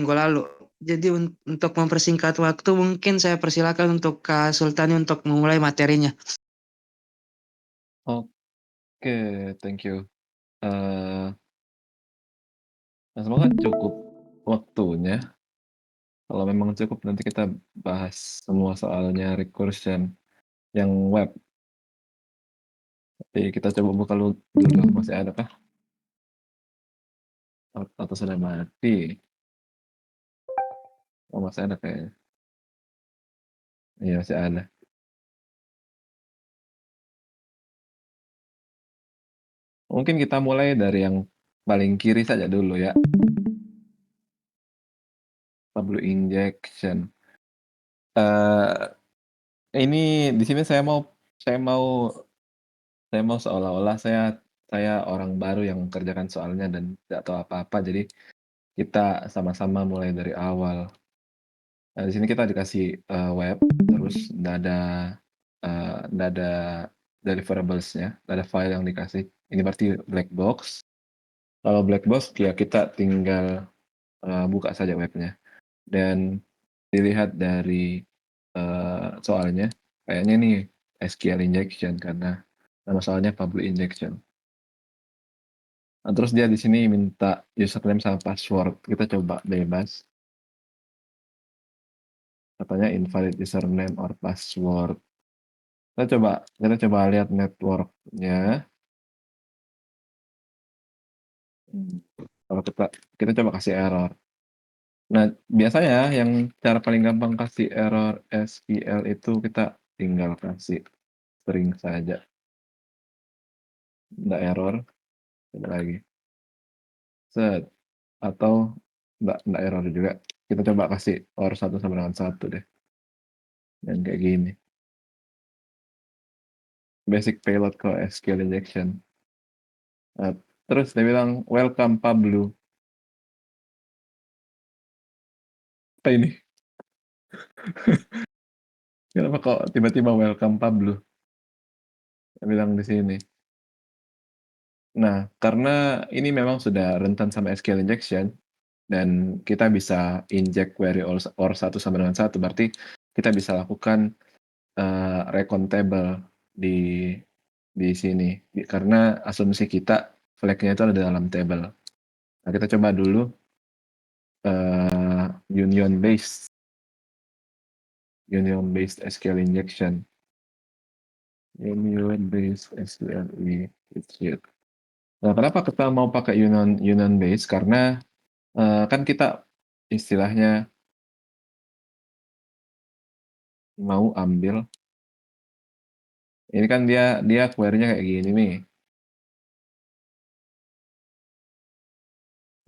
minggu lalu. Jadi untuk mempersingkat waktu mungkin saya persilakan untuk Kak Sultani untuk memulai materinya. Oke, thank you. Eee, nah semoga cukup waktunya. Kalau memang cukup nanti kita bahas semua soalnya recursion yang web. Tapi kita coba buka dulu, masih ada kah? Atau sudah mati? Oh, masih ada kayaknya. Iya, masih ada. Mungkin kita mulai dari yang paling kiri saja dulu ya, Pablo Injection. Eee, ini di sini saya mau saya mau seolah-olah saya orang baru yang mengerjakan soalnya dan tidak tahu apa-apa, jadi kita sama-sama mulai dari awal. Nah, di sini kita dikasih, web, terus nggak ada deliverables-nya, nggak ada file yang dikasih. Ini berarti black box. Kalau black box, ya kita tinggal, buka saja webnya dan dilihat dari, soalnya, kayaknya nih SQL injection karena nama soalnya public injection. Nah, terus dia di sini minta username sama password, kita coba bebas, katanya invalid username or password. Kita coba lihat network-nya, kalau kita coba kasih error. Nah, biasanya yang cara paling gampang kasih error SQL itu kita tinggal kasih string saja, nggak error, coba lagi, set, atau nggak error juga, kita coba kasih OR 1 sama dengan 1 deh, yang kayak gini, basic payload ke SQL injection. Nah, terus dia bilang, "Welcome Pablo." Apa ini? Kenapa kok tiba-tiba welcome Pablo? Dia bilang di sini. Nah, karena ini memang sudah rentan sama SQL injection dan kita bisa inject query OR 1 sama dengan 1, berarti kita bisa lakukan, recount table di sini, karena asumsi kita flag-nya itu ada dalam table. Nah, kita coba dulu, union based SQL injection. Union based SQL injection. Nah, kenapa kita mau pakai union union based? Karena, kan kita istilahnya mau ambil, ini kan dia dia query-nya kayak gini nih.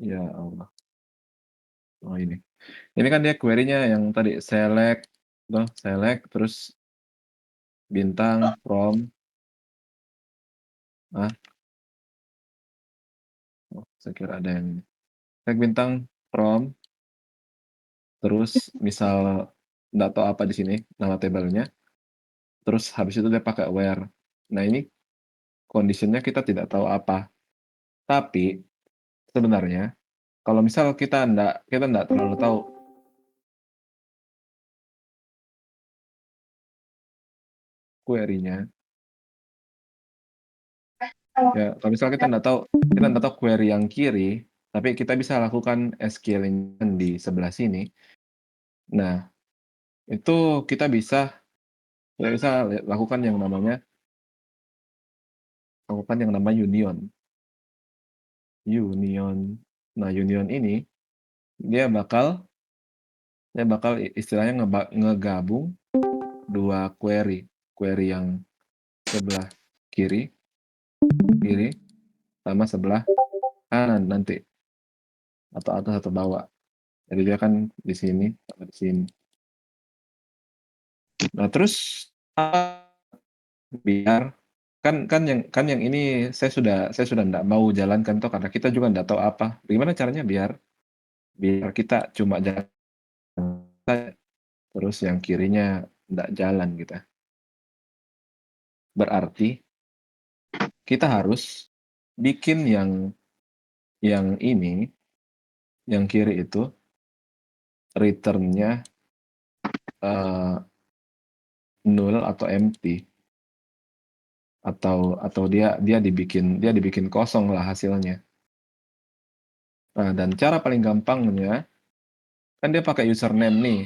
Ya Allah, oh ini. Ini kan dia query-nya yang tadi select terus bintang from, ah, oh saya kira ada yang ini. Select bintang from, terus misal nggak tahu apa di sini nama tabelnya, terus habis itu dia pakai where. Nah, ini condition-nya kita tidak tahu apa. Tapi sebenarnya kalau misal kita nggak terlalu tahu query-nya, ya kalau misal kita nggak tahu query yang kiri, tapi kita bisa lakukan scaling di sebelah sini. Nah, itu kita bisa lakukan yang namanya union. Union. Nah, union ini dia bakal istilahnya ngegabung 2 query. Query yang sebelah kiri kiri sama sebelah kanan nanti, atau atas atau bawah. Jadi dia kan di sini sama di sini. Nah, terus biar kan yang ini saya sudah nggak mau jalankan toh karena kita juga nggak tahu apa. Gimana caranya biar biar kita cuma jalan saja, terus yang kirinya nggak jalan gitu. Berarti kita harus bikin yang ini, yang kiri itu returnnya null atau empty, atau dia dibikin kosong lah hasilnya. Nah, dan cara paling gampangnya kan dia pakai username nih.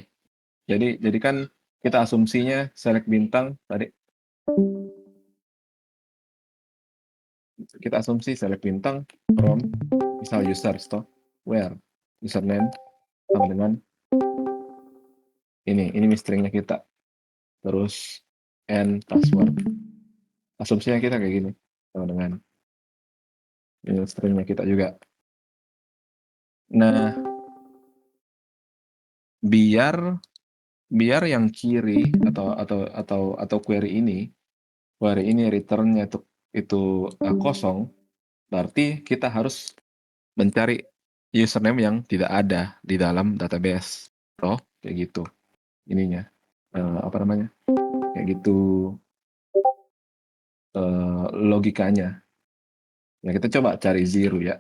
Jadi kan kita asumsinya select bintang tadi, kita asumsi select bintang from misal user stop where username sama dengan ini stringnya kita, terus and password. Asumsinya kita kayak gini sama dengan ini stringnya kita juga. Nah, biar yang kiri atau query ini returnnya itu kosong, berarti kita harus mencari username yang tidak ada di dalam database. Toh kayak gitu ininya, apa namanya, kayak gitu logikanya. Nah, kita coba cari zero ya,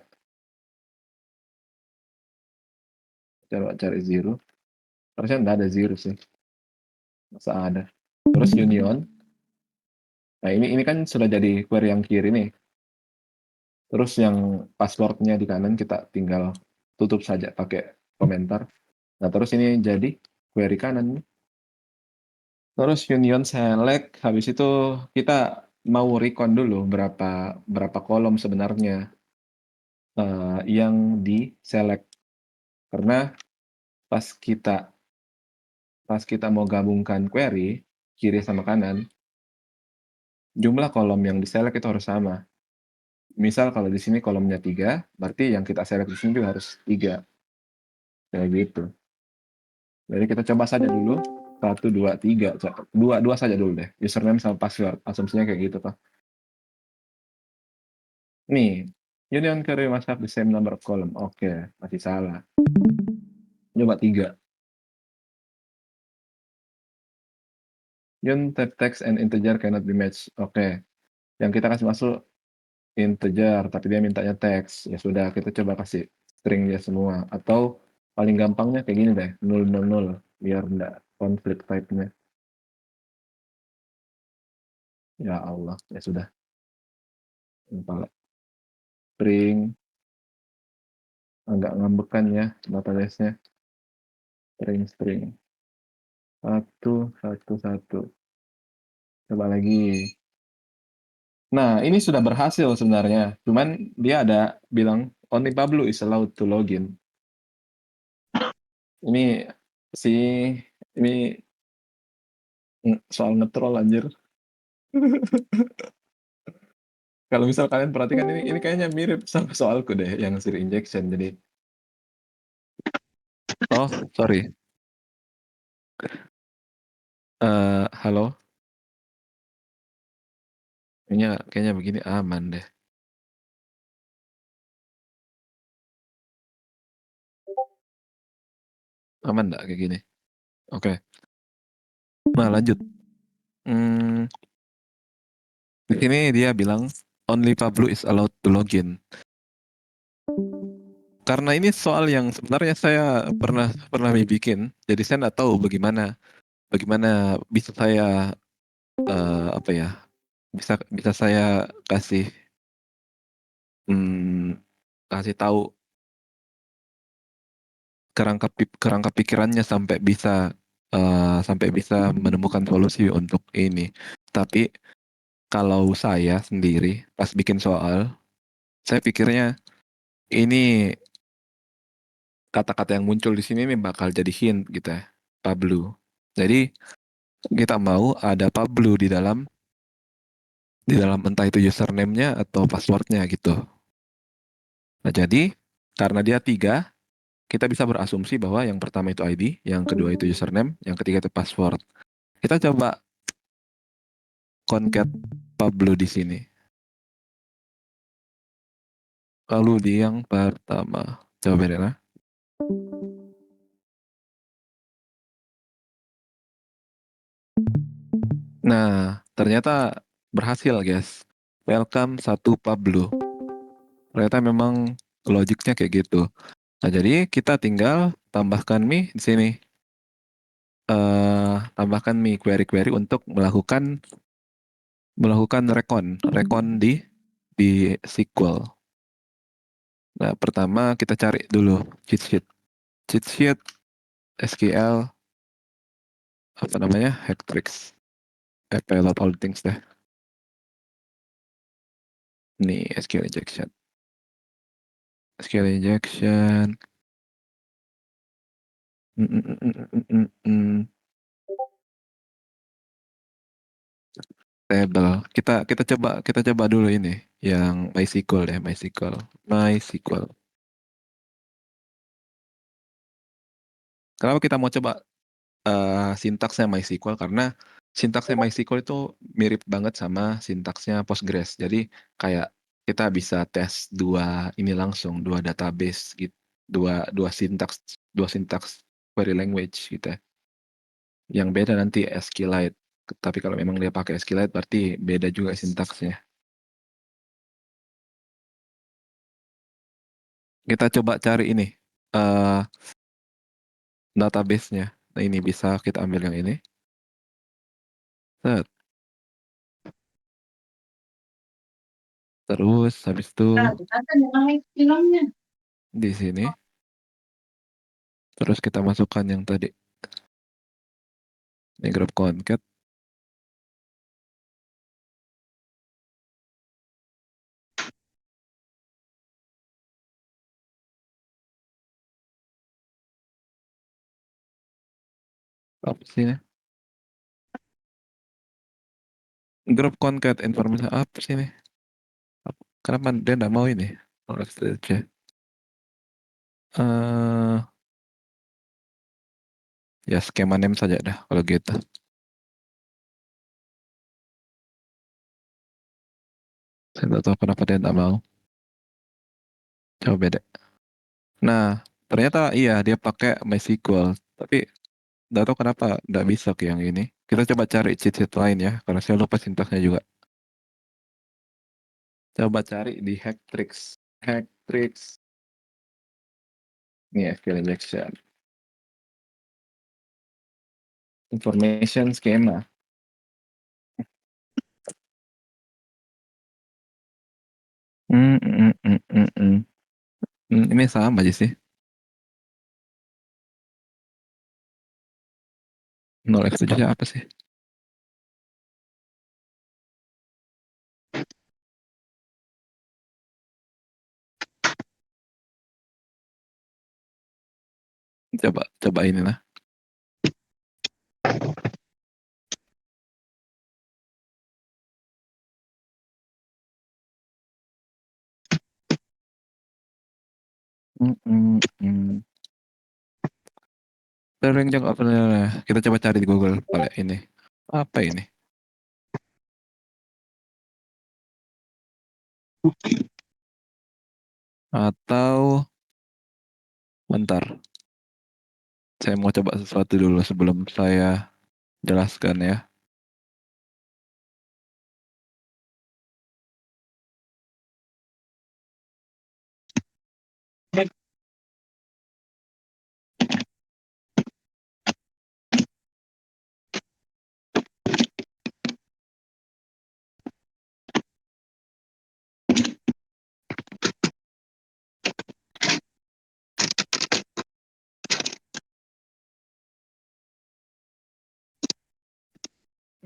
coba cari zero. Harusnya nggak ada zero sih, masa ada. Terus union. Nah, ini kan sudah jadi query yang kiri nih. Terus yang passwordnya di kanan kita tinggal tutup saja pakai komentar. Nah, terus ini jadi query kanan. Terus union select, habis itu kita mau recon dulu berapa kolom sebenarnya yang di select. Karena pas kita mau gabungkan query kiri sama kanan, jumlah kolom yang di select itu harus sama. Misal kalau di sini kolomnya 3, berarti yang kita select di sini juga harus 3. Kayak gitu. Jadi kita coba saja dulu 1, 2, 3. Dua saja dulu deh. Username sama password. Asumsinya kayak gitu toh. Nih, union query must have the same number of column. Oke, masih salah. Coba 3. Union type text and integer cannot be matched. Oke. Yang kita kasih masuk integer, tapi dia mintanya teks. Ya sudah, kita coba kasih string dia semua. Atau paling gampangnya kayak gini deh, 0, 0, 0. Biar enggak konflik type-nya. Ya Allah, ya sudah. String. Agak ngambekan ya database-nya. String. 1, 1, 1. Coba lagi. Nah, ini sudah berhasil sebenarnya. Cuman dia ada bilang only Pablo is allowed to login. Ini ini soal ngetrol anjir. Kalau misal kalian perhatikan ini kayaknya mirip sama soalku deh yang Siri injection. Jadi oh, sorry. Halo. Kayaknya begini aman deh. Aman enggak kayak gini? Oke. Nah, lanjut. Di sini dia bilang only Pablo is allowed to login. Karena ini soal yang sebenarnya saya pernah bikin, jadi saya nggak tahu bagaimana bisa saya apa ya, bisa saya kasih tahu kerangka pikirannya sampai bisa menemukan solusi untuk ini. Tapi kalau saya sendiri pas bikin soal, saya pikirnya ini kata-kata yang muncul di sini nih bakal jadi hint gitu ya, Pablo. Jadi kita mau ada Pablo di dalam entah itu username-nya atau password-nya gitu. Nah, jadi karena dia 3, kita bisa berasumsi bahwa yang pertama itu ID, yang kedua itu username, yang ketiga itu password. Kita coba concat Pablo di sini. Lalu di yang pertama, coba ya. Nah, ternyata berhasil, guys. Welcome 1 Pablo. Ternyata memang logiknya kayak gitu. Nah, jadi kita tinggal tambahkan mi di sini. Tambahkan mi query-query untuk melakukan recon di SQL. Nah, pertama kita cari dulu cheat sheet SQL apa namanya Hactrix, payload all things deh. Nih SQL injection. Mm, mm, mm, mm, mm, mm. Table. Kita coba dulu ini yang MySQL deh, MySQL. Kenapa kita mau coba sintaksnya MySQL? Karena sintaksnya MySQL itu mirip banget sama sintaksnya Postgres. Jadi kayak kita bisa tes dua database gitu, dua sintaks query language gitu ya. Yang beda nanti SQLite. Tapi kalau memang dia pakai SQLite berarti beda juga sintaksnya. Kita coba cari ini eh database-nya. Nah, ini bisa kita ambil yang ini. Set. Terus habis itu di sini. Terus kita masukkan yang tadi. Ini grup concat. Apa sih ini? Grup concat informasi apa sih ini? Kenapa dia nggak mau ini? Ostrich. Ya skema name saja dah kalau gitu. Saya nggak tahu kenapa dia nggak mau. Coba beda. Nah, ternyata iya dia pakai MySQL. Tapi nggak tahu kenapa nggak bisa ke yang ini. Kita coba cari cheat sheet lain ya, karena saya lupa sintaksnya juga. Coba cari di Hactrix. Hactrix. Ini SQL injection. Information schema. Hmm, hmm, hmm, hmm, hmm. Ini sama aja sih. 0x7 apa sih? Coba ini lah. Hmm, hmm, hmm. Sering jangan apa kita coba cari di Google paling ini. Apa ini? Atau bentar. Saya mau coba sesuatu dulu sebelum saya jelaskan ya.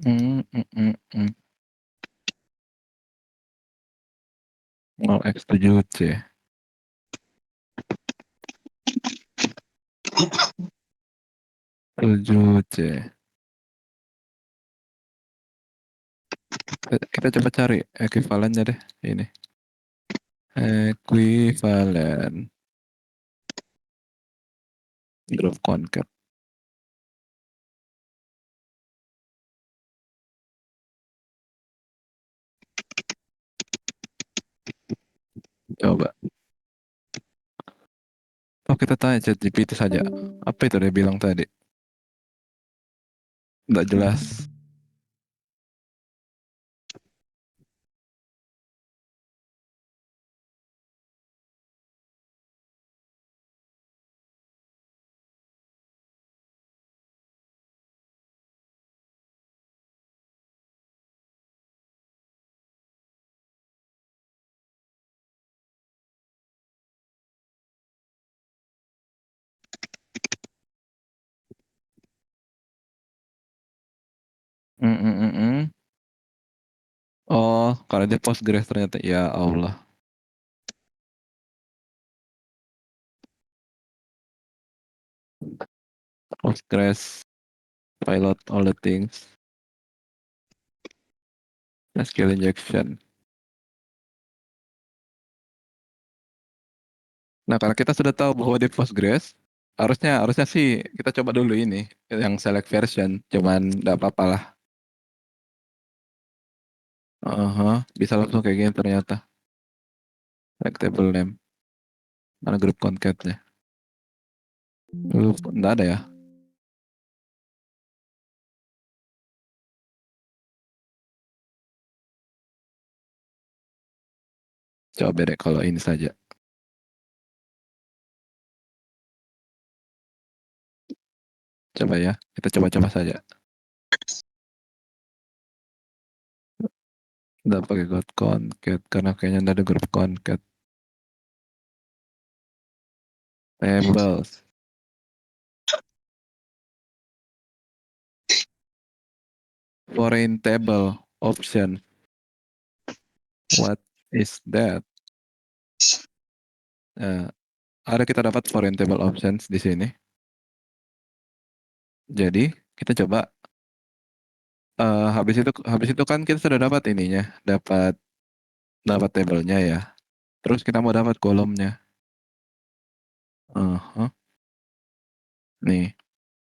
Hmm, hmm, hmm, hmm. 0x7c. 7c. Kita coba cari ekuivalennya deh. Ini. Ekuivalen. Grup concat. Coba. Oh, kita tanya ChatGPT saja. Apa itu dia bilang tadi? Nggak jelas. Mhm mhm. Oh, kalau dia Postgres ternyata, ya Allah. Postgres, pilot all the things, SQL injection. Nah, karena kita sudah tahu bahwa di Postgres, harusnya harusnya sih kita coba dulu ini, yang select version, cuman nggak apa-apalah. Heeh, bisa langsung kayak gini ternyata. Select table name, mana grup concat-nya? Nggak ada ya? Coba deh kalau ini saja. Coba ya, kita coba-coba saja. Nggak pakai grup concat, karena kayaknya nggak ada grup concat. Tables, foreign table option. What is that? Eh, ada kita dapat foreign table options di sini. Jadi kita coba, habis itu kan kita sudah dapat ininya, dapat dapat tabelnya ya. Terus kita mau dapat kolomnya. Nih,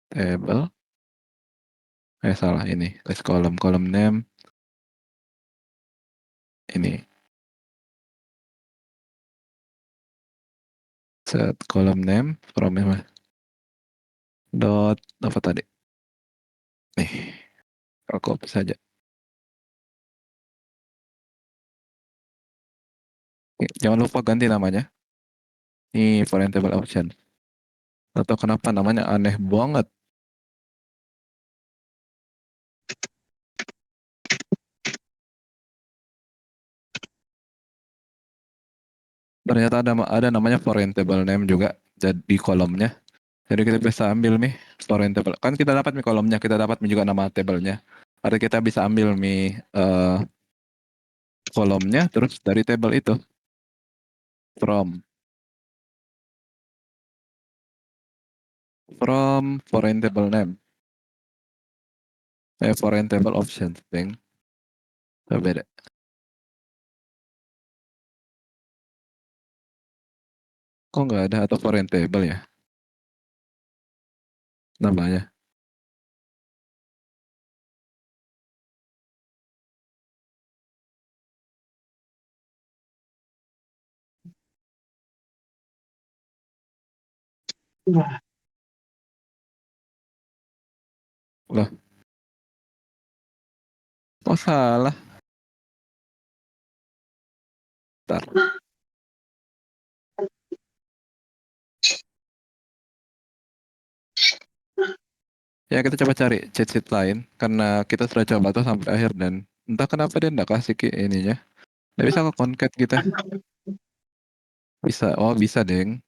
table. Salah ini. List column, column name. Ini, set column name from dot apa tadi? Nih, kalau copy saja. Jangan lupa ganti namanya. Ini foreign table option. Atau kenapa namanya aneh banget. Ternyata ada namanya foreign table name juga di kolomnya. Jadi kita bisa ambil nih foreign table. Kan kita dapat nih kolomnya, kita dapat juga nama tablenya. Ada kita bisa ambil nih kolomnya terus dari table itu from foreign table name. Foreign table option thing. Coba deh. Kok nggak ada atau foreign table ya namanya? Wah, Loh, kok salah? Ntar. Ya kita coba cari cheat sheet lain karena kita sudah coba tuh sampai akhir dan entah kenapa dia nggak kasih ininya. Nggak bisa ke concat kita. Bisa, oh bisa deng.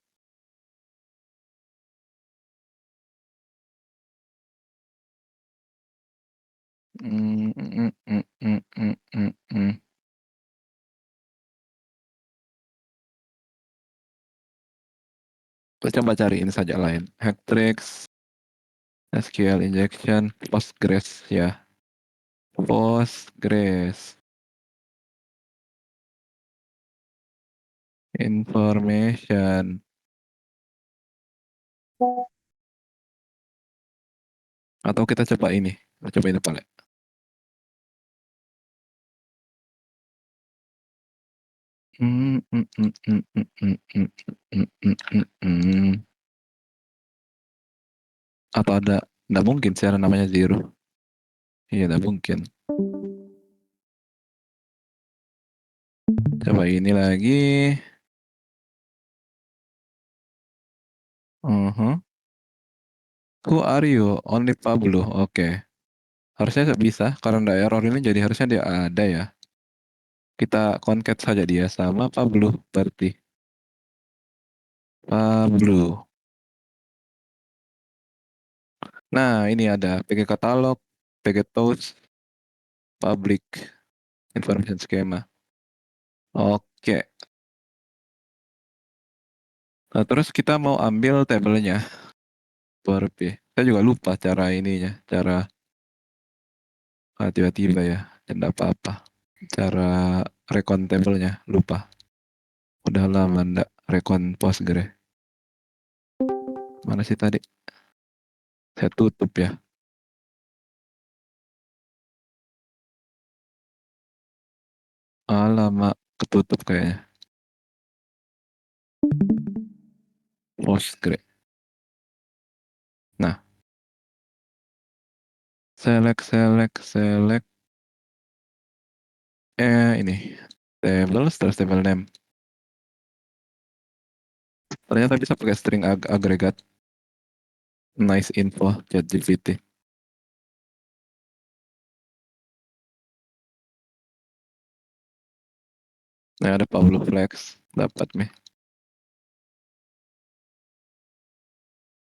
Mm, mm, mm, mm, mm, mm, mm. Kita coba cariin saja lain. Hacktrex, SQL injection, Postgres ya. Postgres, information. Atau kita coba ini. Kita coba ini paling. Mm, mm, mm, mm, mm, mm, mm, mm, mm, mm, mm. Atau ada, nggak mungkin sih ada namanya zero. Iya, nggak mungkin. Coba ini lagi. Mhm. Who are you? Only Pablo. Oke. Harusnya bisa, karena ada error ini jadi harusnya dia ada ya. Kita concat saja dia sama Pablo berarti. Pablo. Nah, ini ada PG katalog, PG tools, public information schema. Oke. Nah, terus kita mau ambil tabelnya. Saya juga lupa cara ininya, cara tiba-tiba ya, tidak apa-apa. Cara recon tabelnya lupa. Udah lama ndak recon Postgre. Mana sih tadi? Saya tutup ya. Lama ketutup kayaknya. Postgre. Nah, select. Ini. Tables, terus table name. Ternyata bisa pakai string agregat. Nice info, ChatGPT. Nah, ada Pablo Flex. Dapat nih.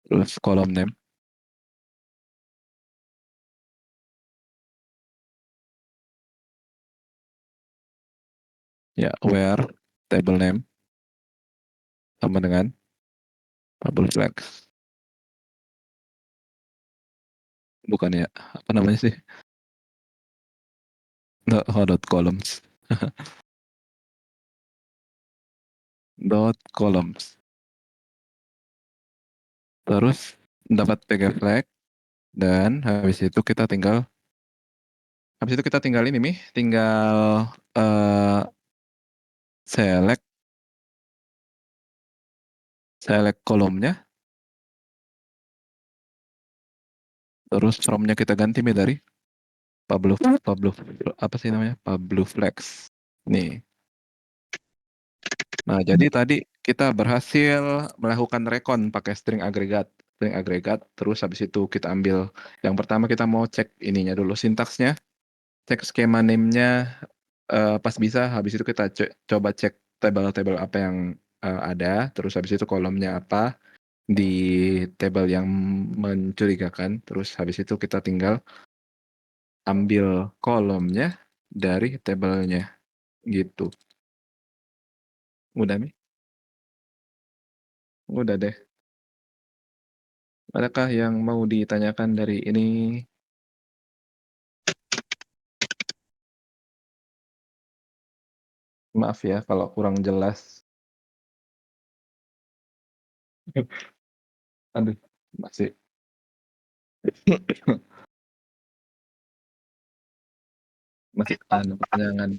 Terus column name. Ya, where table name sama dengan Pablo Flex. Bukan ya, apa namanya sih? Dot columns. Dot columns. Terus dapat PG flag dan habis itu kita tinggal ini nih, tinggal select kolomnya, terus from-nya kita ganti nih dari Pablo apa sih namanya? Pablo Flex. Nih. Nah, jadi tadi kita berhasil melakukan recon pakai string agregat. String agregat, terus habis itu kita ambil yang pertama kita mau cek ininya dulu sintaksnya, cek skema name-nya pas bisa, habis itu kita coba cek table-table apa yang ada, terus habis itu kolomnya apa di table yang mencurigakan, terus habis itu kita tinggal ambil kolomnya dari tabelnya gitu. Udah nih? Udah deh. Adakah yang mau ditanyakan dari ini? Maaf ya kalau kurang jelas. Aduh, masih masih pertanyaan.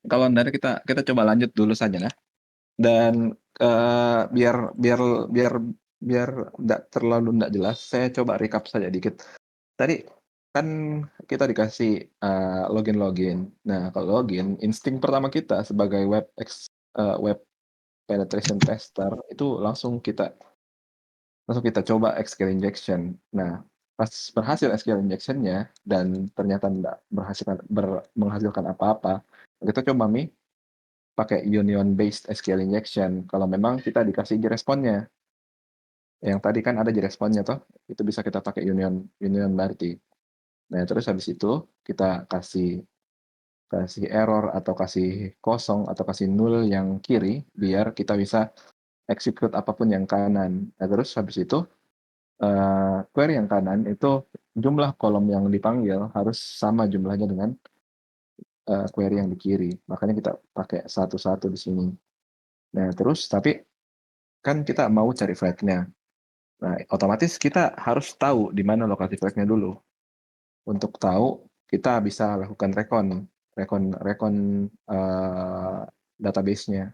Kalau dari kita coba lanjut dulu saja lah. Dan biar biar biar biar tidak terlalu tidak jelas, saya coba recap saja dikit. Tadi kan kita dikasih login. Nah, kalau login, insting pertama kita sebagai web penetration tester itu langsung kita coba SQL injection. Nah, pas berhasil SQL injection-nya dan ternyata tidak menghasilkan apa-apa, kita coba pakai union based SQL injection. Kalau memang kita dikasih responnya, yang tadi kan ada responnya toh, itu bisa kita pakai union berarti. Nah, terus habis itu kita kasih error atau kasih kosong atau kasih null yang kiri biar kita bisa execute apapun yang kanan. Nah, terus habis itu query yang kanan itu jumlah kolom yang dipanggil harus sama jumlahnya dengan query yang di kiri. Makanya kita pakai satu-satu di sini. Nah, terus tapi kan kita mau cari flag-nya. Nah, otomatis kita harus tahu di mana lokasi flag-nya dulu. Untuk tahu, kita bisa lakukan recon database-nya.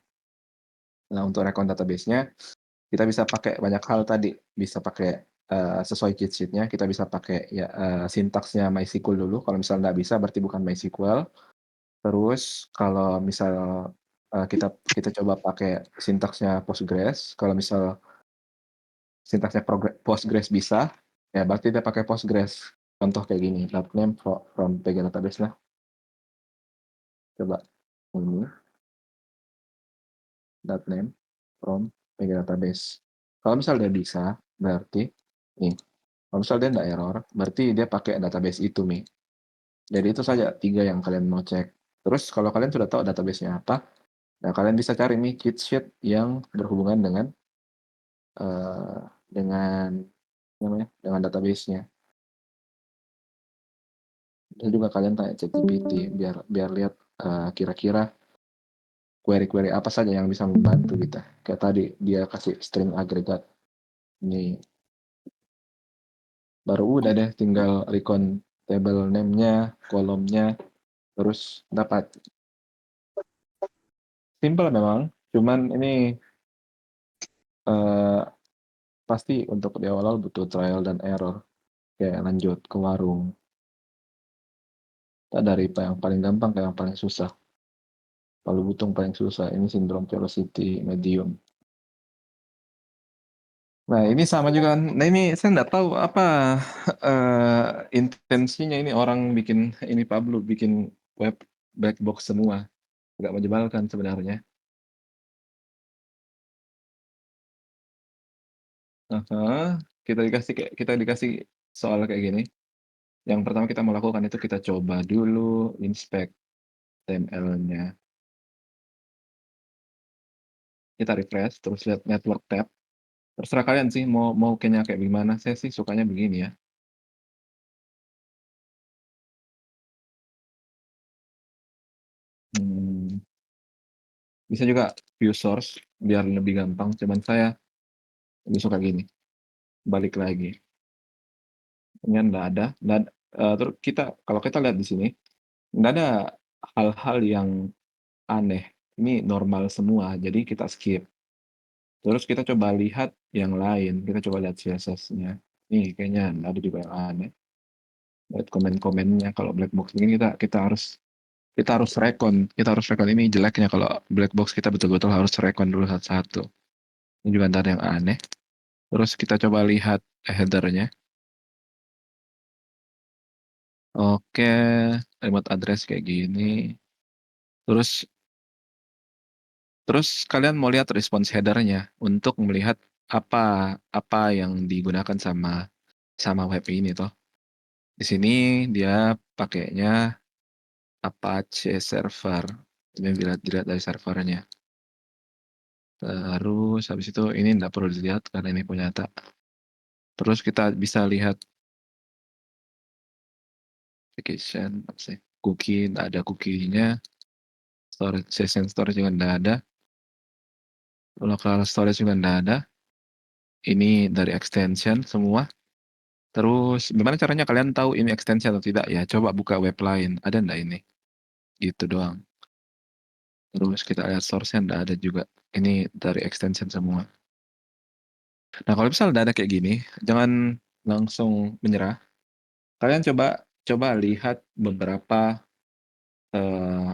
Nah, untuk recon database-nya, kita bisa pakai banyak hal tadi. Bisa pakai sesuai cheat sheet-nya, kita bisa pakai ya sintaksnya MySQL dulu. Kalau misalnya nggak bisa, berarti bukan MySQL. Terus kalau misal kita coba pakai sintaksnya Postgres, kalau misal sintaksnya Postgres bisa, ya berarti dia pakai Postgres. Contoh kayak gini, name from PG database lah. Coba ini name from PG database. Kalau misal dia bisa, berarti Nih, kalau misal dia nggak error, berarti dia pakai database itu, Mi. Jadi itu saja 3 yang kalian mau cek. Terus kalau kalian sudah tahu database-nya apa, nah kalian bisa cari nih cheat sheet yang berhubungan dengan namanya, dengan database-nya. Bisa juga kalian tanya ChatGPT biar biar lihat, kira-kira query-query apa saja yang bisa membantu kita. Kayak tadi dia kasih string agregat, nih baru udah deh tinggal recount table name-nya, kolomnya, terus dapat. Simpel memang, cuman ini, eee, pasti untuk di awal-awal butuh trial dan error, kayak lanjut ke warung. Tak dari yang paling gampang ke yang paling susah. Palu Butung paling susah, ini sindrom velocity medium. Nah, ini sama juga kan. Nah, ini saya nggak tahu apa, intensinya ini orang bikin ini Pablo bikin web black box semua, agak menyebalkan sebenarnya. Heeh, kita dikasih soal kayak gini, yang pertama kita mau lakukan itu kita coba dulu inspect HTML-nya. Kita refresh, terus lihat network tab, terserah kalian sih mau mau kayaknya kayak gimana, saya sih sukanya begini ya. Mmm, Bisa juga view source biar lebih gampang, cuman saya lebih suka gini, balik lagi. Ini nggak ada dan, terus kalau kita lihat di sini, nggak ada hal-hal yang aneh, ini normal semua, jadi kita skip. Terus kita coba lihat yang lain, kita coba lihat CSS-nya. Nih kayaknya nggak ada juga yang aneh. Lihat komen-komennya, kalau black box begini kita harus rekon ini jeleknya kalau black box kita betul-betul harus rekon dulu satu-satu. Ini juga nggak ada yang aneh. Terus kita coba lihat header-nya. Oke, remote address kayak gini. Terus terus kalian mau lihat response header-nya untuk melihat apa apa yang digunakan sama sama web ini toh. Di sini dia pakainya Apache server. Ini dilihat dilihat dari servernya. Terus habis itu ini nggak perlu dilihat karena ini punya data. Terus kita bisa lihat application, apa sih, cookie, nggak ada cookie-nya. Storage, session storage juga nggak ada. Local storage juga nggak ada. Ini dari extension semua. Terus gimana caranya kalian tahu ini extension atau tidak ya? Coba buka web lain, ada nggak ini? Gitu doang. Terus kita lihat source-nya nggak ada juga. Ini dari extension semua. Nah, kalau misalnya nggak ada kayak gini, jangan langsung menyerah. Kalian coba coba lihat eee,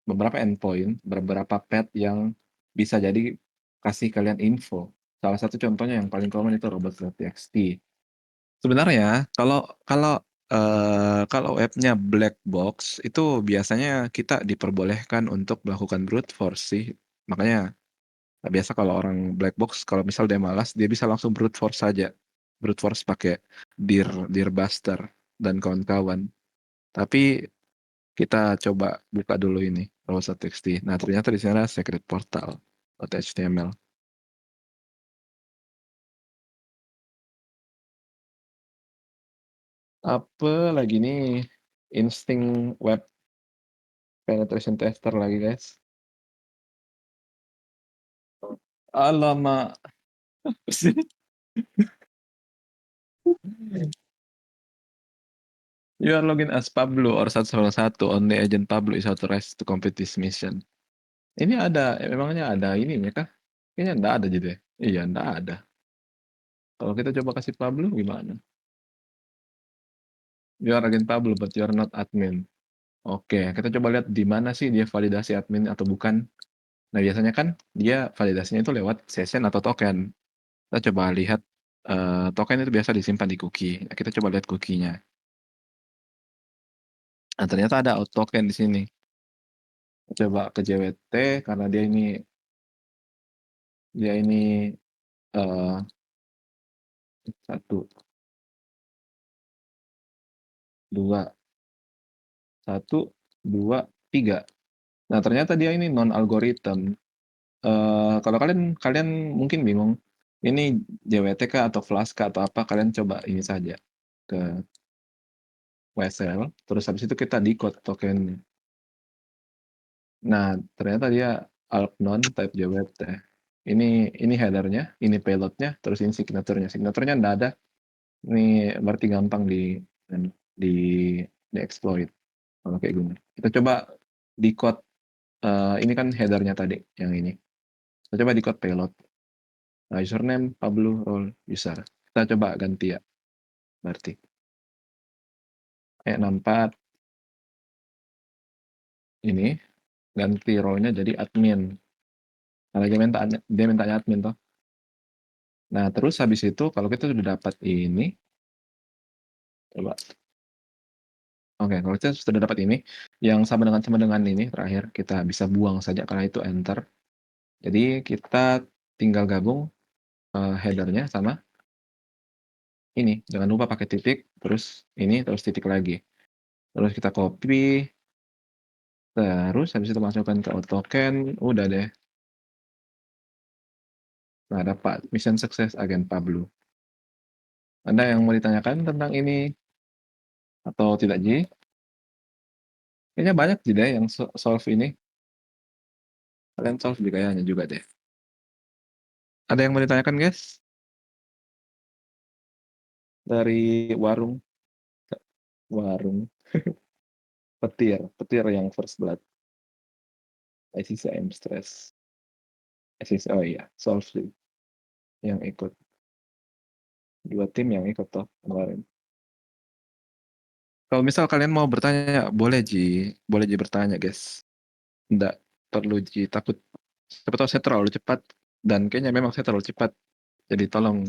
beberapa endpoint, beberapa path yang bisa jadi kasih kalian info. Salah satu contohnya yang paling common itu robots.txt. Sebenarnya kalau kalau, kalau webnya black box itu biasanya kita diperbolehkan untuk melakukan brute force sih. Makanya biasa kalau orang black box kalau misal dia malas, dia bisa langsung brute force saja. Brute force pakai Dirbuster dan kawan-kawan. Tapi kita coba buka dulu ini robots.txt. Nah, ternyata di sana secret portal.html. Apa lagi nih, insting web penetration tester lagi, guys. Alamak, apa sih? You are login as Pablo or 111, only agent Pablo is authorized to complete this mission. Ini ada, emangnya ada ininya kah? Kayaknya nggak ada gitu ya? Iya, nggak ada. Kalau kita coba kasih Pablo gimana? You are agent Pablo but you are not admin. Oke, kita coba lihat di mana sih dia validasi admin atau bukan. Nah, biasanya kan dia validasinya itu lewat session atau token. Kita coba lihat, token itu biasa disimpan di cookie. Nah, kita coba lihat cookie-nya. Nah, ternyata ada auth token di sini. Coba ke JWT karena dia ini, eee, 1, 2, 1, 2, 3. Nah, ternyata dia ini non algorithm. Kalau kalian kalian mungkin bingung, ini JWT kah atau Flash kah atau apa, kalian coba ini saja ke WSL, terus habis itu kita decode token. Nah, ternyata dia ALK-non type JWT. Ini header-nya, ini payload-nya, terus ini signature-nya. Signature-nya nggak ada. Ini berarti gampang di di-exploit kalau kayak gini. Kita coba decode, ini kan header-nya tadi, yang ini. Kita coba decode payload. Nah, username Pablo role user. Kita coba ganti ya, berarti. 64, ini, ganti role-nya jadi admin. Karena dia mintanya admin toh. Nah, terus habis itu kalau kita sudah dapat ini, coba. Oke, kalau kita sudah dapat ini, yang sama dengan ini terakhir, kita bisa buang saja karena itu enter. Jadi kita tinggal gabung, header-nya sama ini, jangan lupa pakai titik, terus ini, terus titik lagi. Terus kita copy, terus habis itu masukkan ke AutoCAN, udah deh. Nah, dapat mission success agen Pablo. Ada yang mau ditanyakan tentang ini atau tidak, Ji? Kayaknya banyak Ji deh yang solve ini. Kalian solve di kayaknya juga deh. Ada yang mau ditanyakan, guys? Dari warung petir yang first blood. ICC I'm stress. ICC, oh iya, solve sih yang ikut. 2 tim yang ikut toh kemarin. Kalau misal kalian mau bertanya, boleh Ji bertanya, guys. Nggak perlu Ji takut. Siapa tahu saya terlalu cepat dan kayaknya memang saya terlalu cepat. Jadi tolong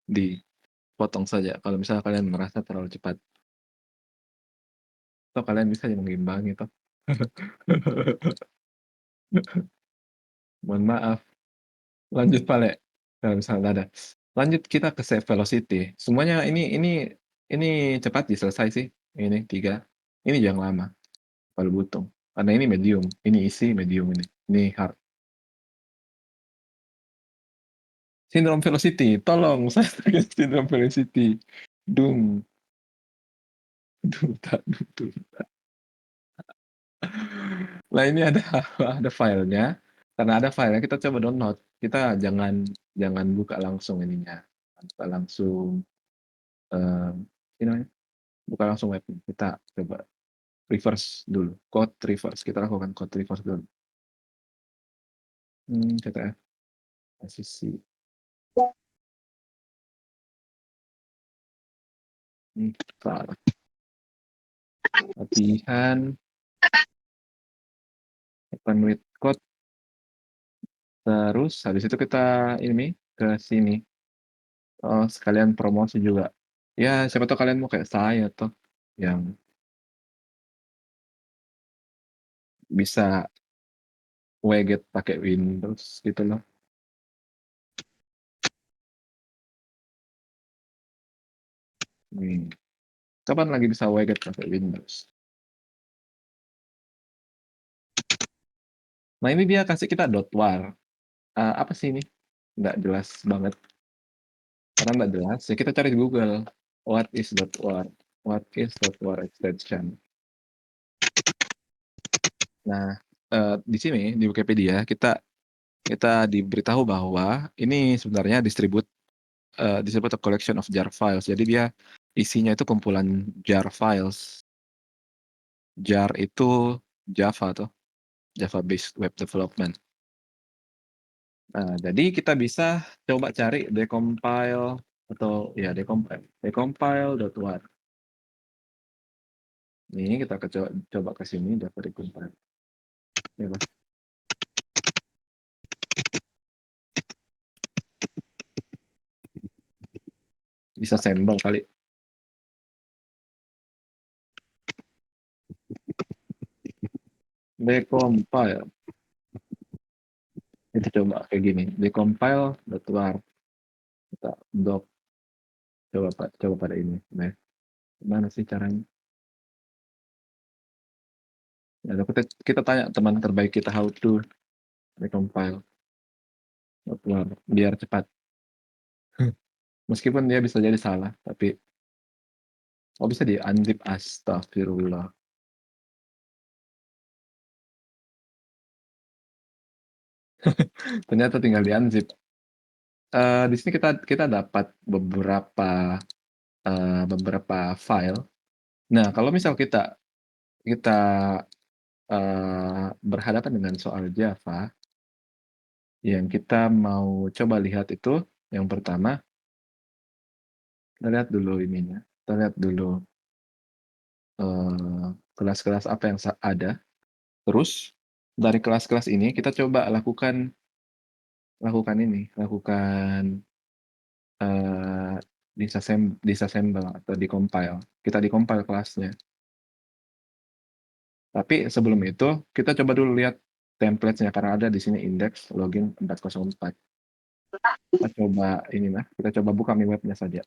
dipotong saja kalau misalnya kalian merasa terlalu cepat. Atau kalian bisa mengimbangi toh. Mohon maaf. Lanjut Pale. Kalau misalnya nggak ada. Lanjut kita ke save velocity. Semuanya ini cepat diselesai sih. Ini 3. Ini jangan lama. Kalau butuh. Karena ini medium. Ini isi medium ini. Ini hard. Syndrome velocity. Tolong saya tulis syndrome velocity. Dung. Duta, duta. Nah, ini ada filenya. Karena ada filenya kita coba download. Kita jangan buka langsung ininya. Buka langsung ini namanya, buka langsung web. Kita coba reverse dulu. Code reverse. Kita lakukan code reverse dulu. CTF. SCC. Salah. Latihan. Open with code. Terus habis itu kita ini ke sini. Oh, sekalian promosi juga. Ya, siapa tahu kalian mau kayak saya tuh yang bisa WGET pakai Windows gitu loh. Kapan lagi bisa WGET pakai Windows? Nah, ini dia kasih kita .war. Apa sih ini? Nggak jelas banget. Karena nggak jelas, ya kita cari di Google. What is .war? What is .war extension? Nah, di sini di Wikipedia kita diberitahu bahwa ini sebenarnya disebut a collection of jar files. Jadi dia isinya itu kumpulan jar files. Jar itu Java tuh, Java based web development. Nah, jadi kita bisa coba cari decompile atau ya decompile.war. Ini kita coba ke sini dapat decompile. Ya, Mas. Bisa sembang kali. Decompile. Kita coba kayak gini, decompile.war. Kita doc Coba pada ini, nah, gimana sih caranya? Ya kita tanya teman terbaik kita how to recompile upload biar cepat. Meskipun dia bisa jadi salah, tapi oh bisa di-unzip, astagfirullah. Ternyata tinggal di-unzip. Di sini kita dapat beberapa file. Nah, kalau misal kita, berhadapan dengan soal Java, yang kita mau coba lihat itu, yang pertama, kita lihat dulu ininya, kita lihat dulu, kelas-kelas apa yang ada, terus dari kelas-kelas ini kita coba lakukan Eee, disassemble atau di-compile. Kita di-compile kelasnya. Tapi sebelum itu, kita coba dulu lihat template-nya karena ada di sini index login 404. Kita coba buka webnya saja.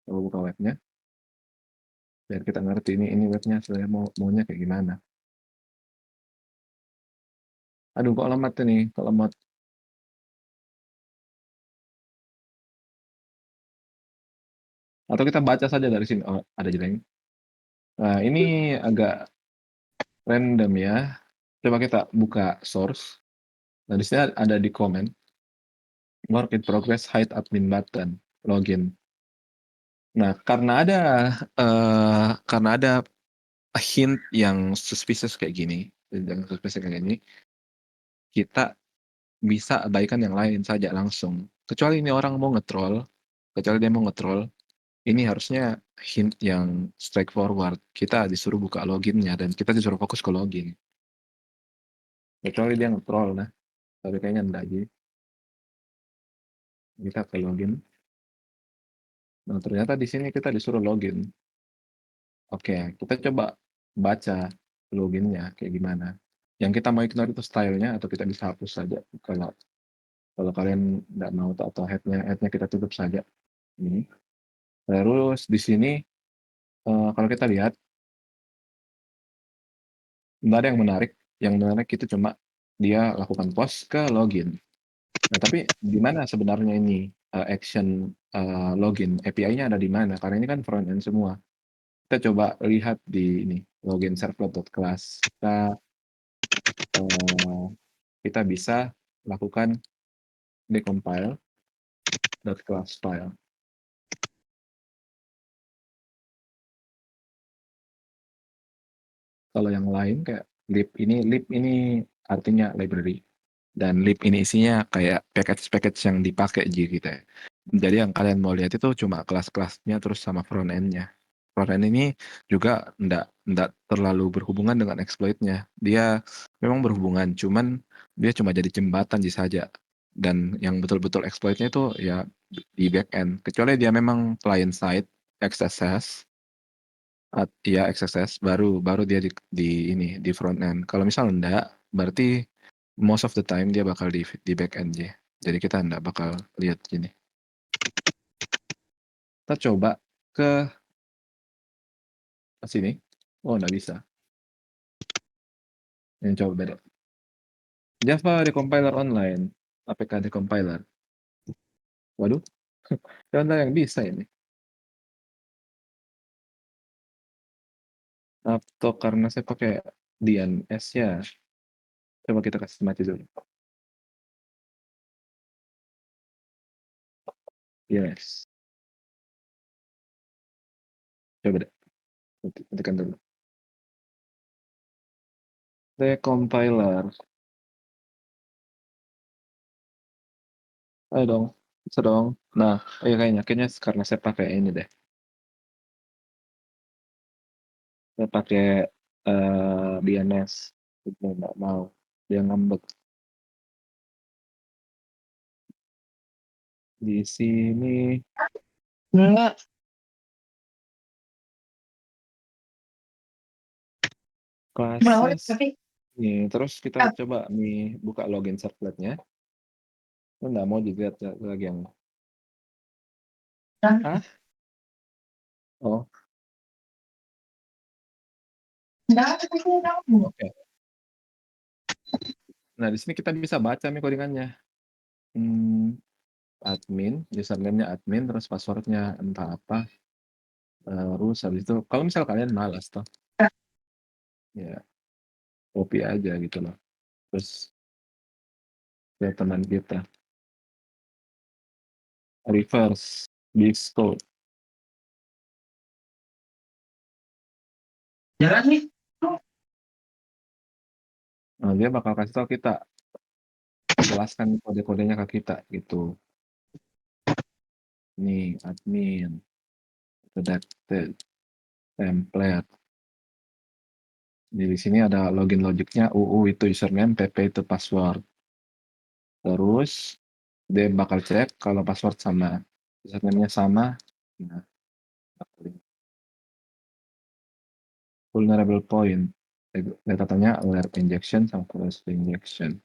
Coba buka webnya, biar kita ngerti ini webnya sebenarnya maunya kayak gimana. Aduh kok lemot ini, kok lemot. Atau kita baca saja dari sini. Oh, ada jadinya. Nah, ini agak random ya. Coba kita buka source. Nah, di sini ada di comment. Work in progress hide admin button, login. Nah, karena ada hint yang suspicious kayak gini, kita bisa abaikan yang lain saja langsung. Kecuali dia mau nge-troll, ini harusnya hint yang straightforward. Kita disuruh buka loginnya dan kita disuruh fokus ke login. Kecuali dia nge-troll, nah, tapi kayaknya enggak sih. Kita ke login. Nah, ternyata di sini kita disuruh login. Oke, kita coba baca loginnya kayak gimana. Yang kita mau ignore itu stylenya atau kita bisa hapus saja kalau kalau kalian nggak mau atau headnya kita tutup saja ini. Terus di sini, kalau kita lihat nggak ada yang menarik itu cuma dia lakukan post ke login. Nah, tapi di mana sebenarnya ini, action, login, API-nya ada di mana? Karena ini kan front end semua. Kita coba lihat di ini, login servlet.class. Kita bisa lakukan decompile .class file. Kalau yang lain kayak lib ini artinya library dan lib ini isinya kayak package-package yang dipakai kita ya. Jadi yang kalian mau lihat itu cuma kelas-kelasnya terus sama front end-nya. Front end ini juga ndak terlalu berhubungan dengan exploit-nya. Dia memang berhubungan, cuman dia cuma jadi jembatan saja. Dan yang betul-betul exploit-nya itu ya di back end. Kecuali dia memang client side XSS, iya XSS baru baru dia di front end. Kalau misal enggak, berarti most of the time dia bakal di back end ya. Jadi kita enggak bakal lihat gini. Kita coba ke sini. Oh, enggak bisa. Yang coba beda. Java Decompiler Online, APK Decompiler. Waduh, ternyata yang bisa ini. Atau karena saya pakai DNS ya. Coba kita kasih mati dulu. Yes. Coba deh. Tekan dulu. Decompiler. Ayo dong, bisa dong. Nah, iya kayaknya karena saya pakai ini deh. Saya pakai DNS. Itu nggak mau. Dia ngambek. Di sini Enggak. classes. Nih, terus kita coba nih buka login servletnya. Itu nggak mau dilihat lagi yang Hah? Oh, oke. Nah, di sini kita bisa baca nih codingannya. Mmm, admin, username-nya admin, terus password-nya entah apa, terus habis itu kalau misal kalian malas toh, ya copy aja gitu loh, terus ke teman kita, reverse this code. Jalan nih. Nah, dia bakal kasih tahu kita, jelaskan kode-kodenya ke kita gitu. Nih admin, redacted, template. Di sini ada login logic-nya, UU itu username, PP itu password. Terus dia bakal cek kalau password sama, username-nya sama, nah vulnerable point, metadata-nya alert injection sama cross injection.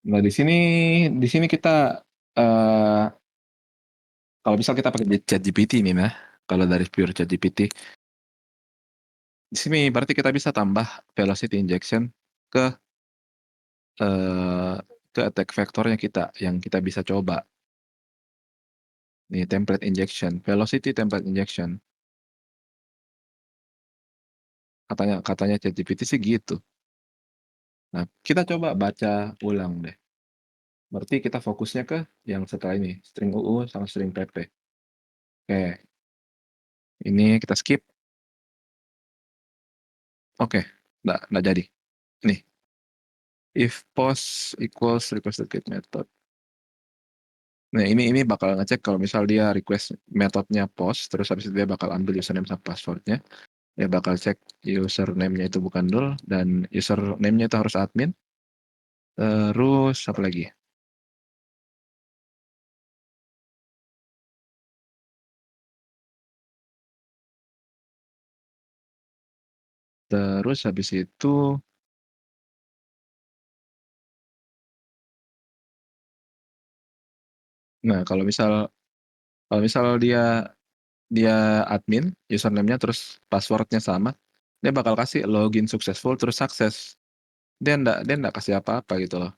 Nah di sini kita, eee, kalau misal kita pakai ChatGPT nih nah, kalau dari pure ChatGPT, di sini berarti kita bisa tambah velocity injection ke, eee, ke attack vektornya kita, yang kita bisa coba. Nih template injection, velocity template injection, katanya ChatGPT sih gitu. Nah, kita coba baca ulang deh. Berarti kita fokusnya ke yang setelah ini, string UU sama string PP. Oke, ini kita skip. Oke, nggak jadi. Nih, if post equals requested get method. Nah, ini bakal ngecek kalau misal dia request metodenya post, terus habis itu dia bakal ambil username sama password-nya. Dia bakal cek username-nya itu bukan null dan username-nya itu harus admin. Terus apa lagi? Terus habis itu, nah kalau misal dia dia admin, username-nya terus password-nya sama, dia bakal kasih login successful terus sukses. Dia ndak kasih apa-apa gitu loh.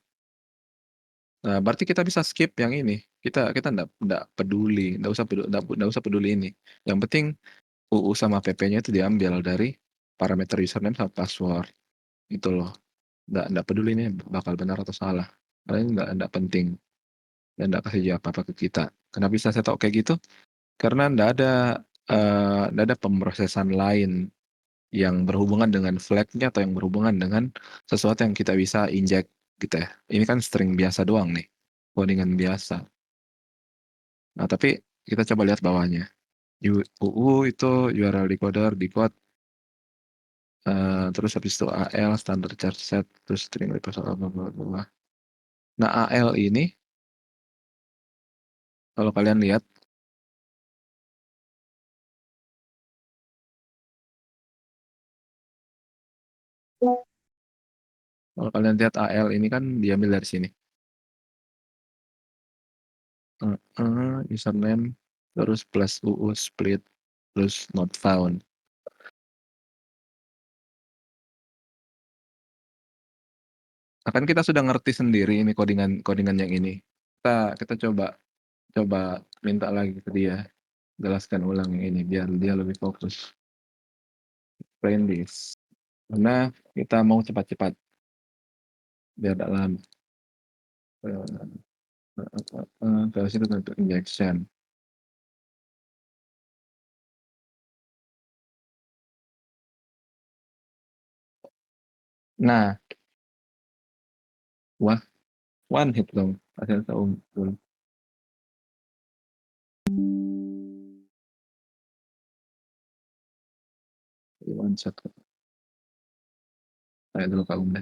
Nah, berarti kita bisa skip yang ini. Kita kita ndak peduli, ndak usah peduli ini. Yang penting UU sama PP-nya itu diambil dari parameter username sama password, gitu loh. Ndak peduli ini bakal benar atau salah. Karena ini ndak penting dan ndak kasih apa-apa ke kita. Kenapa bisa saya tahu kayak gitu? Karena ndak ada pemrosesan lain yang berhubungan dengan flag-nya atau yang berhubungan dengan sesuatu yang kita bisa injek gitu ya. Ini kan string biasa doang nih, codingan biasa. Nah, tapi kita coba lihat bawahnya. UU itu URL decoder, decode, terus habis itu AL, standard charge set, terus string request bla bla bla bla. Nah, AL ini kalau kalian lihat, AL ini kan diambil dari sini. Username, terus plus UU split, terus not found. Nah, kan kita sudah ngerti sendiri ini codingan yang ini. Kita coba coba minta lagi ke dia, jelaskan ulang yang ini biar dia lebih fokus. Explain this. Karena kita mau cepat-cepat biar tak lama. Terus itu untuk injection. Nah, wah, one hit dong. Hasil unggul. One shot. Saya dulu Kak Umda.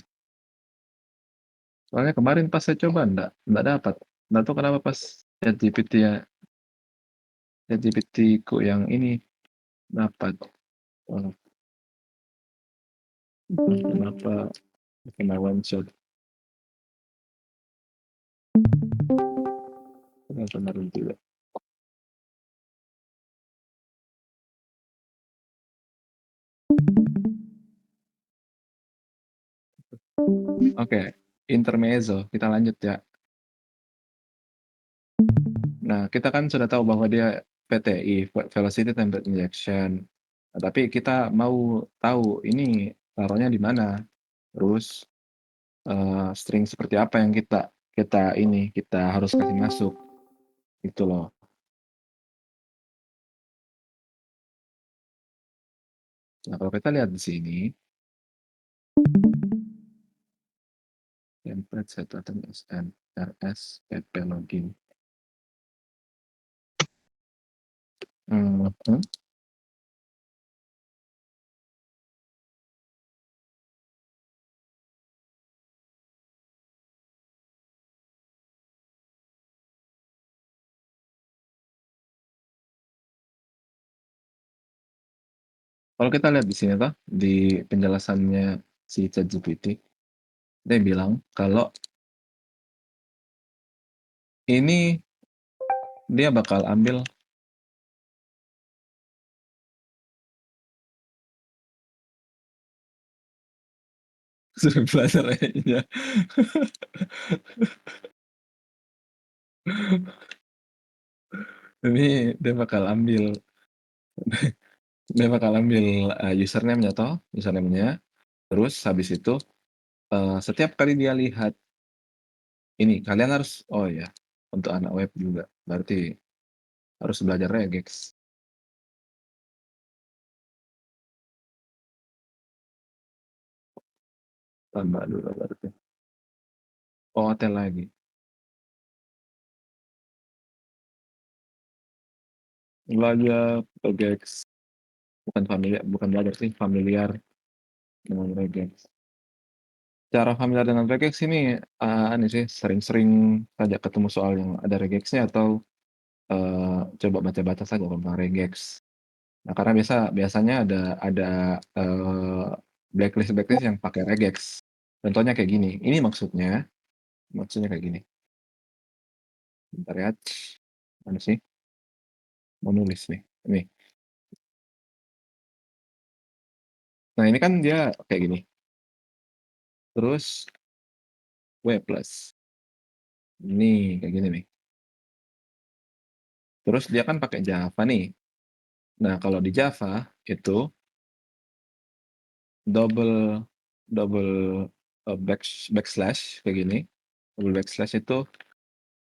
Soalnya kemarin pas saya coba enggak dapat. Enggak tahu kenapa pas ChatGPT ya, ChatGPT ku yang ini dapat. Oh, kenapa kena one shot? Ternyata benar juga. Oke, intermezzo, kita lanjut ya. Nah, kita kan sudah tahu bahwa dia VTI, Velocity Template Injection. Nah, tapi kita mau tahu ini taruhnya di mana, terus, string seperti apa yang kita kita ini, kita harus kasih masuk, gitu loh. Nah, kalau kita lihat di sini, template set atau sn rs pp login. Mhm. Kalau kita lihat di sini tuh, di penjelasannya si ChatGPT, dia bilang kalau ini dia bakal ambil sudah belajar kayaknya. Ini dia bakal ambil dia bakal ambil, username-nya toh, username-nya, terus habis itu, setiap kali dia lihat ini, kalian harus oh ya, untuk anak web juga, berarti harus belajar regex. Tambah dulu berarti. Oh, hotel lagi. Belajar regex, bukan belajar sih, familiar dengan regex. Cara familiar dengan regex ini, ini sih, sering-sering saja ketemu soal yang ada regexnya atau, coba baca-baca saja tentang regex. Nah, karena biasanya ada, blacklist-blacklist yang pakai regex. Contohnya kayak gini, ini maksudnya kayak gini, bentar ya, mana sih? Mau nulis nih, ini. Nah, ini kan dia kayak gini, terus W plus, ini kayak gini nih. Terus dia kan pakai Java nih. Nah, kalau di Java itu double double, backslash kayak gini, double backslash itu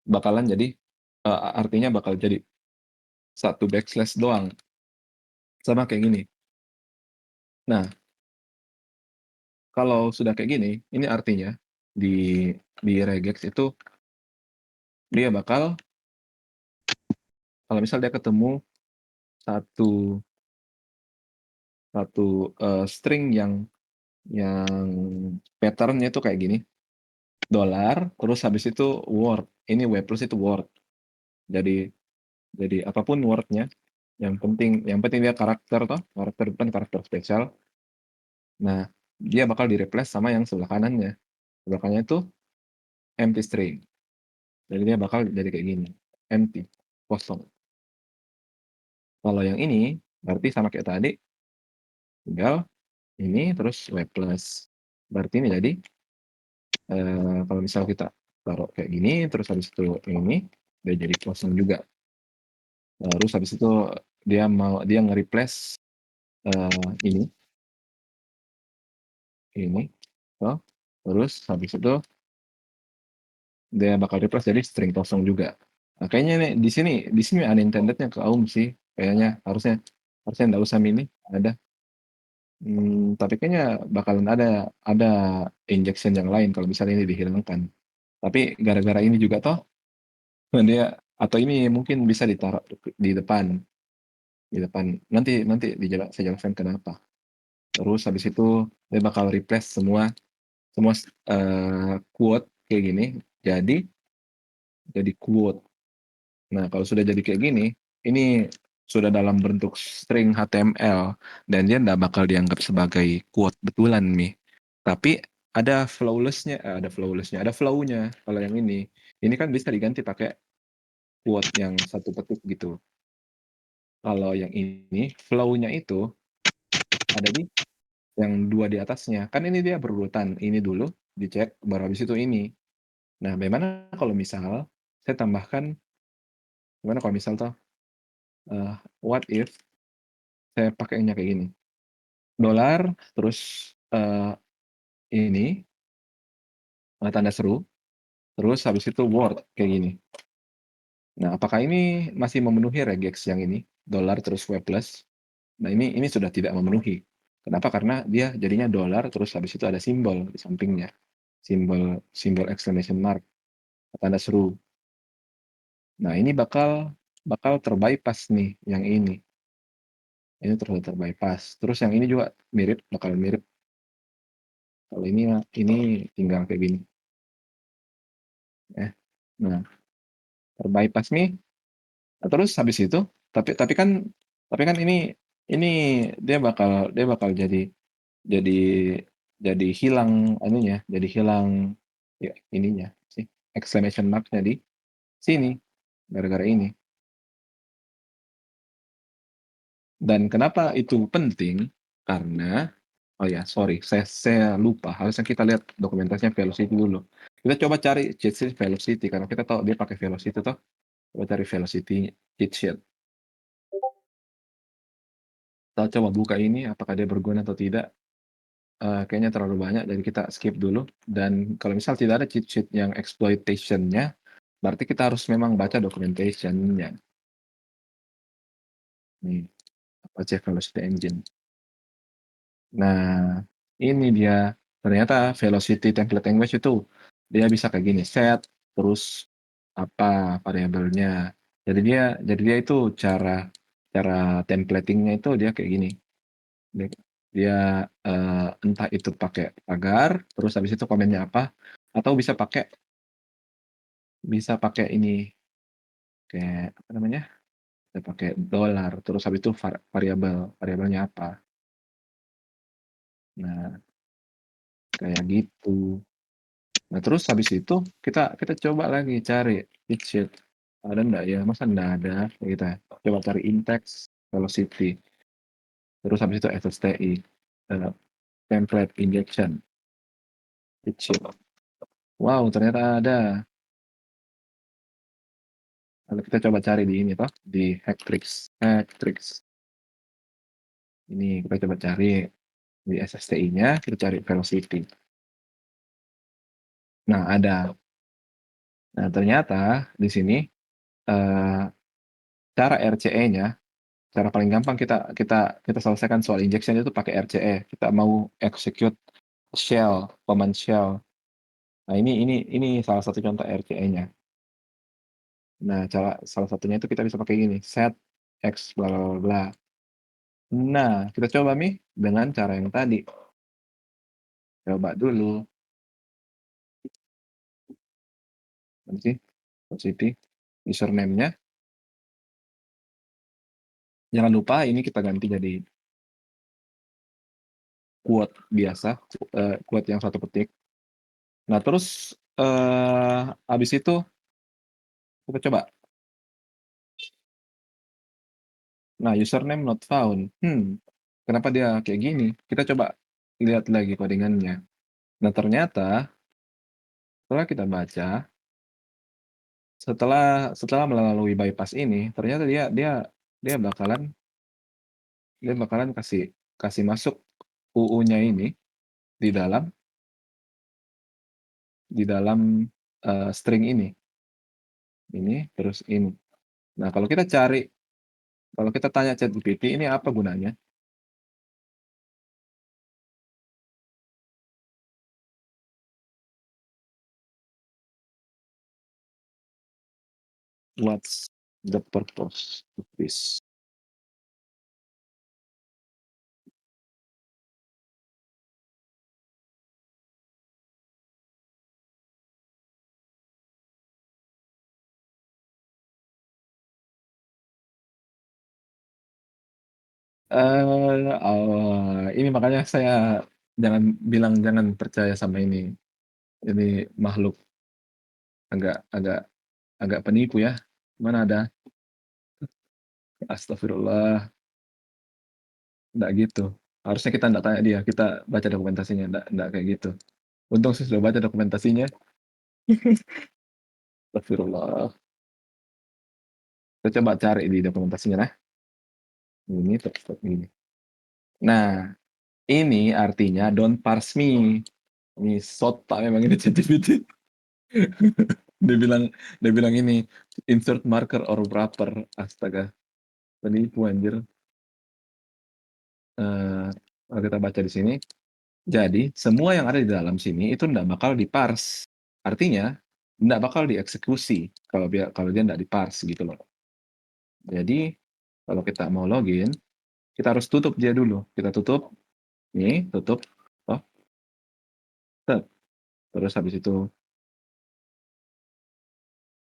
bakalan jadi, artinya bakal jadi satu backslash doang, sama kayak gini. Nah, kalau sudah kayak gini, ini artinya di regex itu dia bakal kalau misal dia ketemu satu satu, string yang pattern-nya itu kayak gini, dollar, terus habis itu word, ini W plus itu word. Jadi apapun word-nya, yang penting dia karakter toh, karakter bukan karakter spesial. Nah, dia bakal di-replace sama yang sebelah kanannya. Sebelah kanannya itu empty string. Jadi dia bakal jadi kayak gini, empty, kosong. Kalau yang ini, berarti sama kayak tadi, tinggal ini terus W plus. Berarti ini jadi, kalau misal kita taruh kayak gini, terus habis itu ini, dia jadi kosong juga. Terus habis itu dia nge-replace, ini toh, terus habis itu dia bakal replace jadi string kosong juga. Nah, kayaknya nih di sini unintended-nya ke Aum sih, kayaknya harusnya harusnya nggak usah milih, ada. Tapi kayaknya bakalan ada injection yang lain kalau misalnya ini dihilangkan. Tapi gara-gara ini juga toh, dia atau ini mungkin bisa ditaruh di depan di depan. Nanti nanti saya jelaskan kenapa. Terus habis itu dia bakal replace semua semua, quote kayak gini jadi quote. Nah, kalau sudah jadi kayak gini, ini sudah dalam bentuk string HTML dan dia nggak bakal dianggap sebagai quote betulan nih. Tapi ada flow-nya kalau yang ini. Ini kan bisa diganti pakai quote yang satu petik gitu. Kalau yang ini flow-nya itu ada di yang 2 di atasnya. Kan ini dia berurutan, ini dulu dicek, baru habis itu ini. Nah, bagaimana kalau misal saya tambahkan gimana kalau misal toh, what if saya pakainya kayak gini, dolar, terus, ini, tanda seru, terus habis itu word, kayak gini. Nah, apakah ini masih memenuhi regex yang ini, dolar terus W plus? Nah, ini sudah tidak memenuhi. Kenapa? Karena dia jadinya dolar, terus habis itu ada simbol di sampingnya, simbol simbol exclamation mark, tanda seru. Nah, ini bakal bakal ter-bypass nih yang ini terus ter-bypass. Terus yang ini juga mirip, bakal mirip. Kalau ini mah ini tinggal kayak gini, ya. Nah, ter-bypass nih, terus habis itu tapi kan ini dia bakal jadi jadi hilang anunya, jadi hilang ya ininya sih, exclamation mark-nya di sini, gara-gara ini. Dan kenapa itu penting, karena oh ya sorry, saya lupa, harusnya kita lihat dokumentasinya Velocity dulu. Kita coba cari cheat sheet Velocity, karena kita tahu dia pakai Velocity toh, coba cari Velocity cheat sheet. Kita coba buka ini, apakah dia berguna atau tidak. Kayaknya terlalu banyak, jadi kita skip dulu, dan kalau misal tidak ada cheat sheet yang exploitation-nya, berarti kita harus memang baca documentation-nya. Nih, Apache Velocity Engine. Nah, ini dia, ternyata Velocity Template Language itu, dia bisa kayak gini, set, terus apa variabelnya. Jadi dia itu cara cara templating-nya itu dia kayak gini, dia dia, entah itu pakai pagar, terus habis itu komennya apa, atau bisa pakai ini, kayak apa namanya, bisa pakai dolar, terus habis itu variabelnya apa. Nah, kayak gitu. Nah, terus habis itu kita kita coba lagi cari cheat sheet, ada ndak ya? Masa ndak ada, kita coba cari Intex Velocity, terus habis itu SSTI, eee, template injection, cheat sheet. Wow, ternyata ada. Lalu kita coba cari di ini toh, di Hacktricks. Ini kita coba cari di SSTI-nya, kita cari velocity. Nah, ada. Nah, ternyata di sini, eee, cara RCE-nya, cara paling gampang kita kita kita selesaikan soal injection itu pakai RCE. Kita mau execute shell, command shell. Nah, ini salah satu contoh RCE-nya. Nah, salah satunya itu kita bisa pakai gini, set x bla bla bla bla. Nah, kita coba nih dengan cara yang tadi. Coba dulu, mana sih? Positif, username-nya, jangan lupa ini kita ganti jadi quote biasa, quote yang satu petik. Nah, terus, habis itu kita coba, nah username not found, kenapa dia kayak gini? Kita coba lihat lagi codingan-nya. Nah, ternyata setelah kita baca, setelah melalui bypass ini, ternyata dia dia dia bakalan dia bakalan kasih kasih masuk UU-nya ini di dalam string ini terus ini. Nah, kalau kita tanya ChatGPT, "Ini apa gunanya?" "What's the purpose of this?" Ini makanya saya jangan percaya sama ini. Ini makhluk agak agak agak penipu ya. Mana ada, astagfirullah, nggak gitu. Harusnya kita nggak tanya dia, kita baca dokumentasinya, nggak kayak gitu. Untung saya sudah baca dokumentasinya. Astagfirullah. Kita coba cari di dokumentasinya lah. Ini tetap ini. Nah, ini artinya don't parse me. Ini sota memang ini ChatGPT. Dia bilang ini insert marker or wrapper. Astaga. Penipu anjir. Kalau kita baca di sini, jadi semua yang ada di dalam sini itu nggak bakal diparse. Artinya nggak bakal dieksekusi kalau dia nggak diparse gitu loh. Jadi kalau kita mau login, kita harus tutup dia dulu. Kita tutup, nih tutup, oh, terus habis itu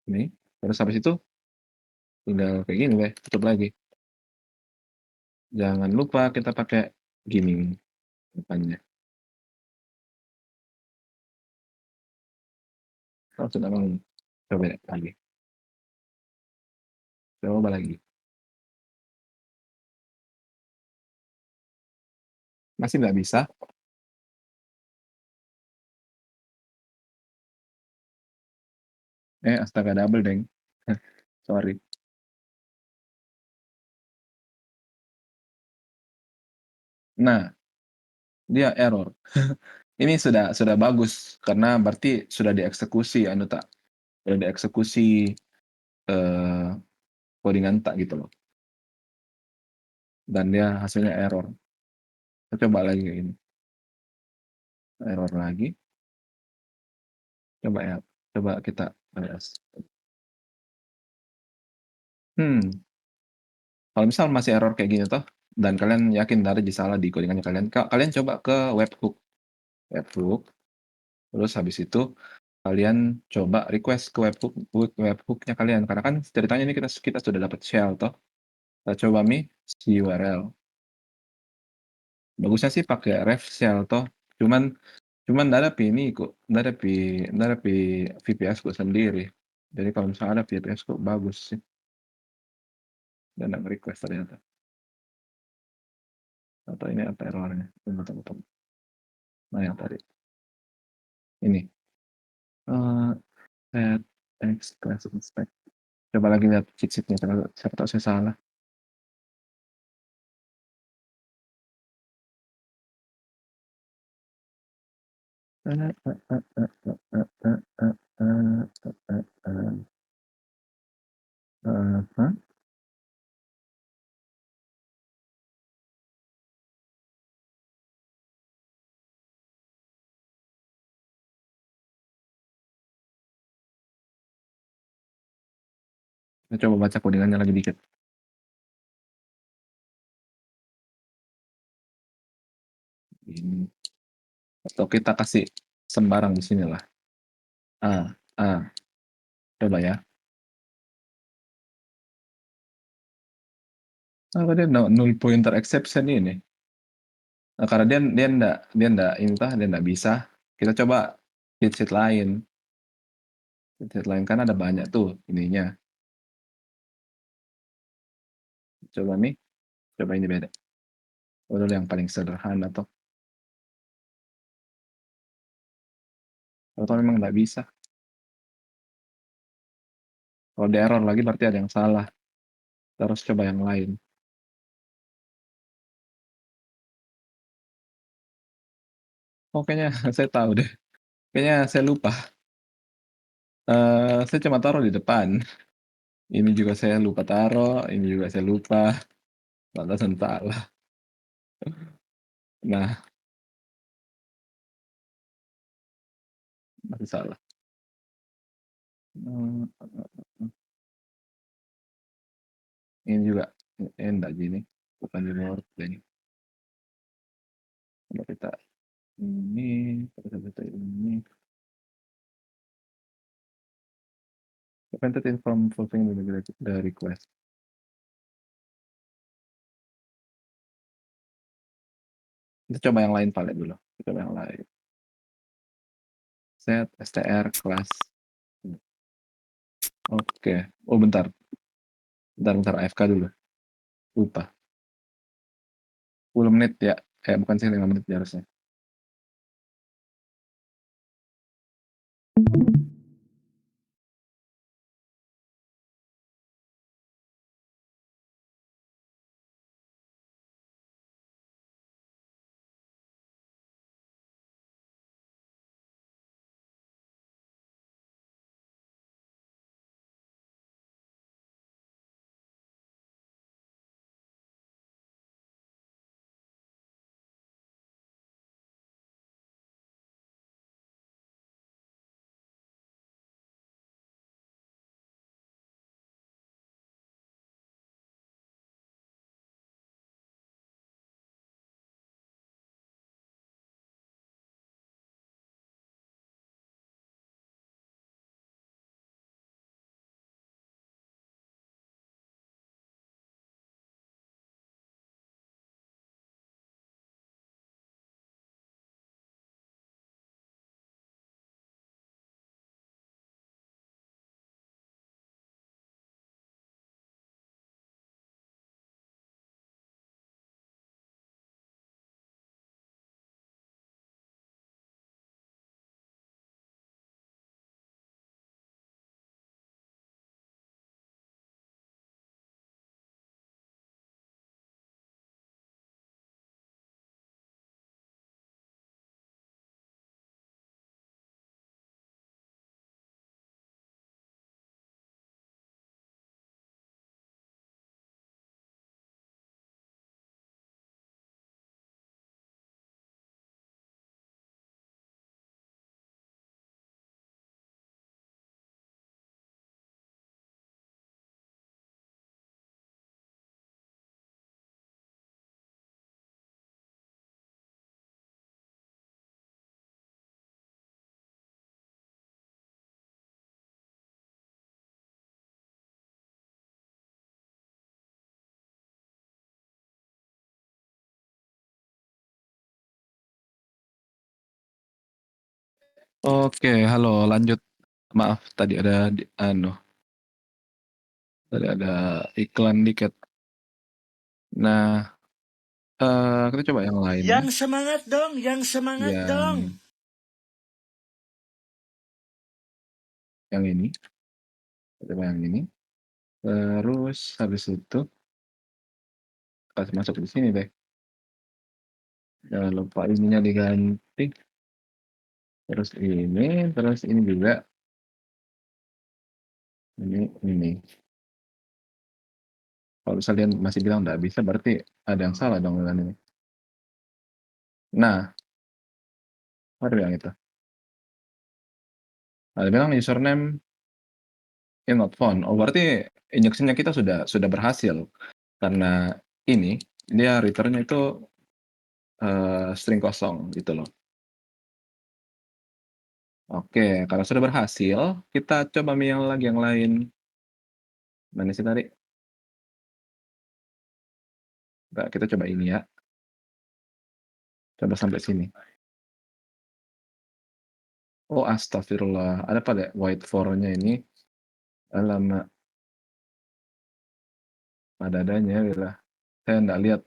ini, terus habis itu tinggal kayak gini deh, tutup lagi. Jangan lupa kita pakai gini depannya. Oh, sudah mau coba lagi. Coba lagi. Masih nggak bisa. Astaga double deng. Sorry. Nah, dia error. Ini sudah bagus karena berarti sudah dieksekusi anu tak, sudah dieksekusi eh, codingan tak gitu loh. Dan dia hasilnya error. Kita coba lagi kayak gini. Error lagi. Coba ya. Coba kita balas. Kalau misal masih error kayak gini toh, dan kalian yakin ada salah di codingannya kalian, kalian coba ke webhook. Webhook. Terus habis itu kalian coba request ke webhooknya kalian karena kan ceritanya ini kita sudah dapat shell toh. Kita coba si URL. Bagusnya sih pakai ref shell toh. Cuman nggak ada ini kok, nggak ada VPS kok sendiri. Jadi kalau misalnya ada VPS kok bagus sih. Dan nggak request ternyata. Atau ini apa errornya? Tunggu. Nah yang tadi. Ini. Set X class inspect. Coba lagi lihat cheat sheet-nya, siapa tahu saya salah. Hah? Saya coba baca codingannya lagi dikit. Ini. Atau kita kasih sembarang di sini lah. Coba ya. Dia null pointer exception ini. Nah, karena dia ndak bisa. Kita coba cheat sheet lain. Cheat sheet lain kan ada banyak tuh ininya. Coba nih, coba ini beda. Dulu yang paling sederhana toh. Atau memang nggak bisa. Kalau di error lagi berarti ada yang salah. Terus coba yang lain. Oh, kayaknya saya tahu deh. Kayaknya saya lupa. Saya cuma taruh di depan. Ini juga saya lupa taruh, ini juga saya lupa. Pantesan salah. Nah, masih salah. Ini juga enggak gini. Bukan di luar ini. Coba kita ini. Prevented from fulfilling the request. Kita coba yang lain paling dulu. Kita coba yang lain. Set str class. Oke. Oh, bentar. Bentar AFK dulu. Lupa. 10 menit ya. bukan sih 5 menit harusnya. Oke, halo lanjut. Maaf tadi ada iklan dikit. Nah, kita coba yang lain ya. Yang semangat dong, yang semangat dong. Yang ini. Kita coba yang ini. Terus habis itu kasih masuk di sini deh. Jangan lupa ininya diganti. Terus ini juga. Ini. Kalau misalnya masih bilang nggak bisa, berarti ada yang salah dong dengan ini. Nah, apa bilang itu? Ada bilang username not found. Oh, berarti injection-nya kita sudah berhasil. Karena ini, dia return-nya itu string kosong gitu loh. Oke, kalau sudah berhasil, kita coba yang lain. Mana sih tadi? Nggak, kita coba ini ya. Coba sampai sini. Oh, astagfirullah. Ada pada white for-nya ini. Alamak. Ada-adanya lah. Saya nggak lihat.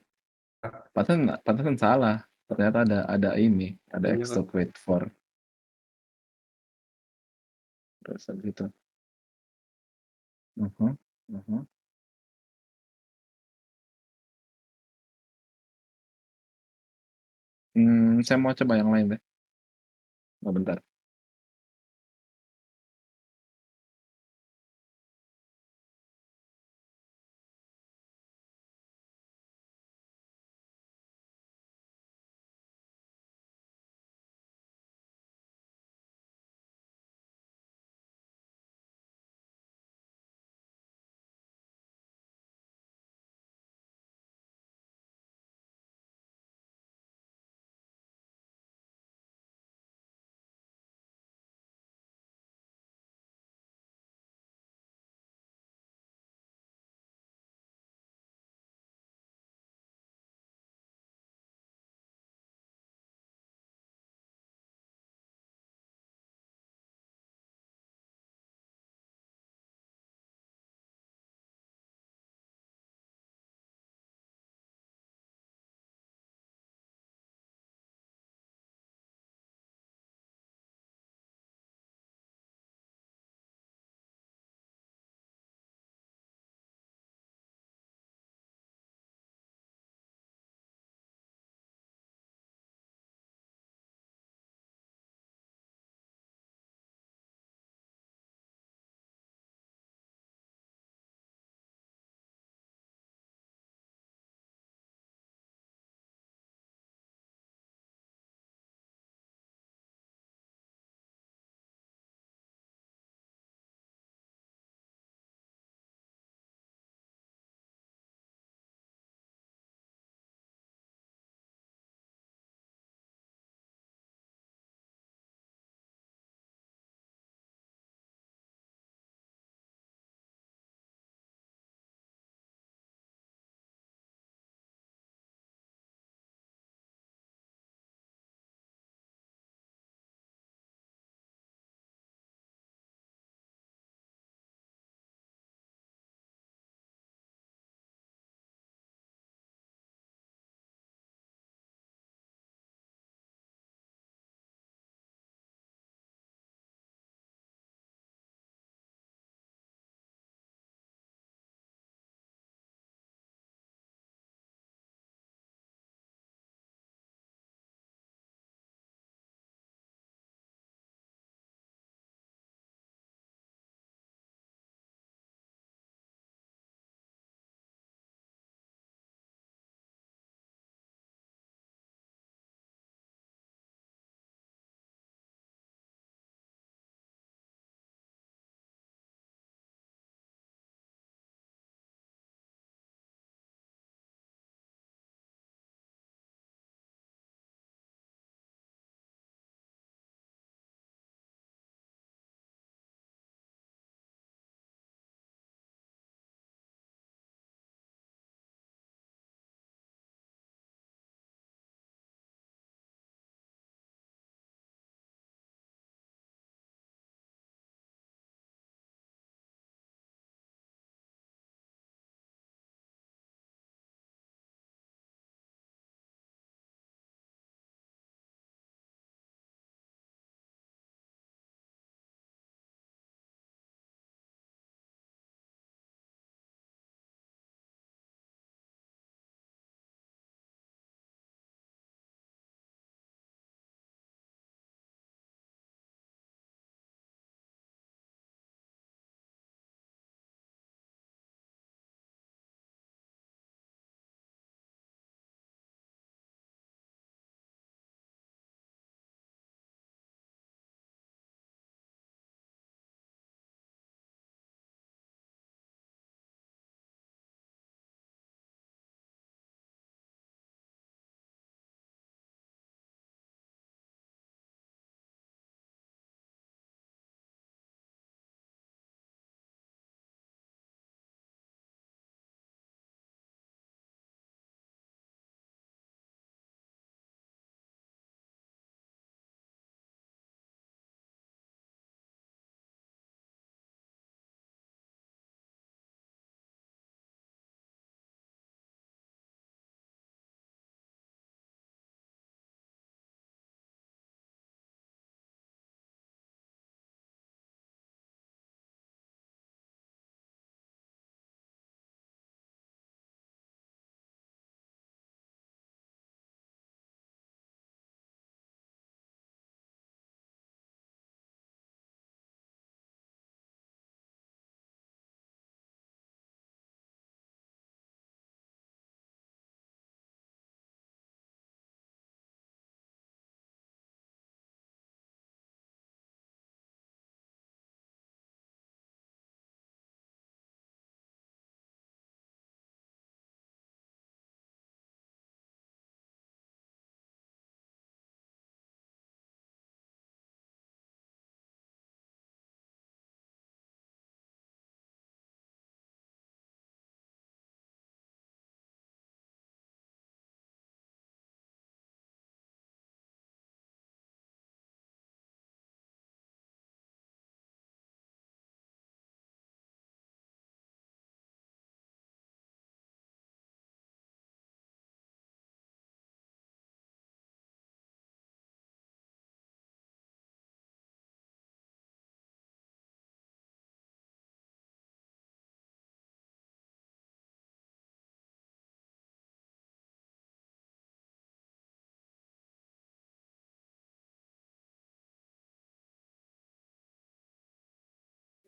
Pantesan salah. Ternyata ada ini. Ada extra wait for. Terus gitu. Mhm, mhm. Saya mau coba yang lain deh. Oh, bentar.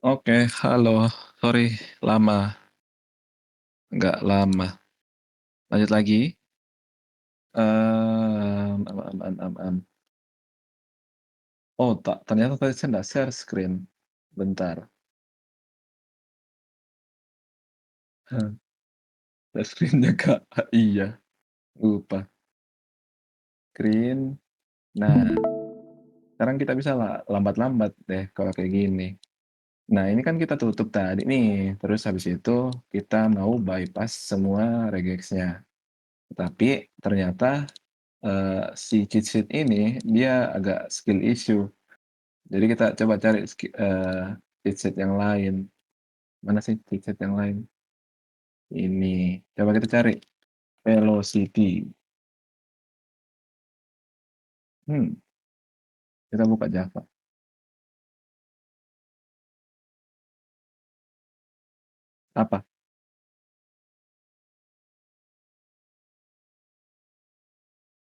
Oke, halo. Sorry, lama. Nggak lama. Lanjut lagi. Mmm, am am am am. Oh, ternyata tadi saya nggak share screen. Bentar. Hah, share screen-nya, Kak. Iya, lupa. Screen. Nah, sekarang kita bisa lambat-lambat deh kalau kayak gini. Nah, ini kan kita tutup tadi nih, terus habis itu kita mau bypass semua regex-nya. Tapi ternyata, si cheat sheet ini dia agak skill issue. Jadi kita coba cari cheat sheet yang lain. Mana sih cheat sheet yang lain? Ini, coba kita cari velocity. Hmm, kita buka Java. Apa?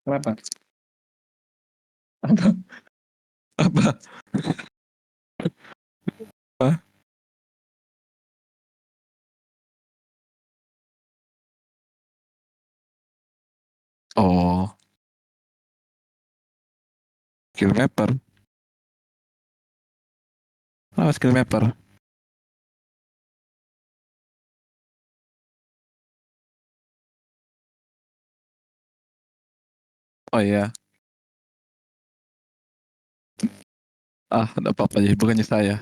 Kenapa? Apa? Apa? Apa? Oh, skill mapper. Apa skill mapper? Oh iya. Ah, nggak apa-apa ya, bukannya saya.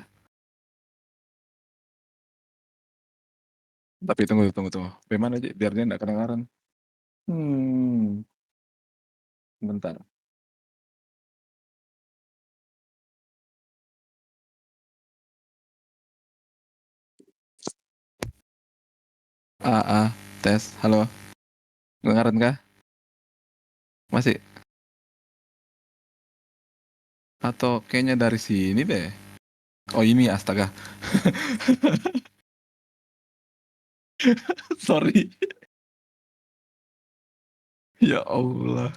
Tapi tunggu tunggu tunggu. Bagaimana aja biar dia nggak kedengaran? Hmm, bentar. Tes. Halo, kedengaran kah? Masih? Atau kayaknya dari sini deh. Oh ini astaga. Sorry. Ya Allah.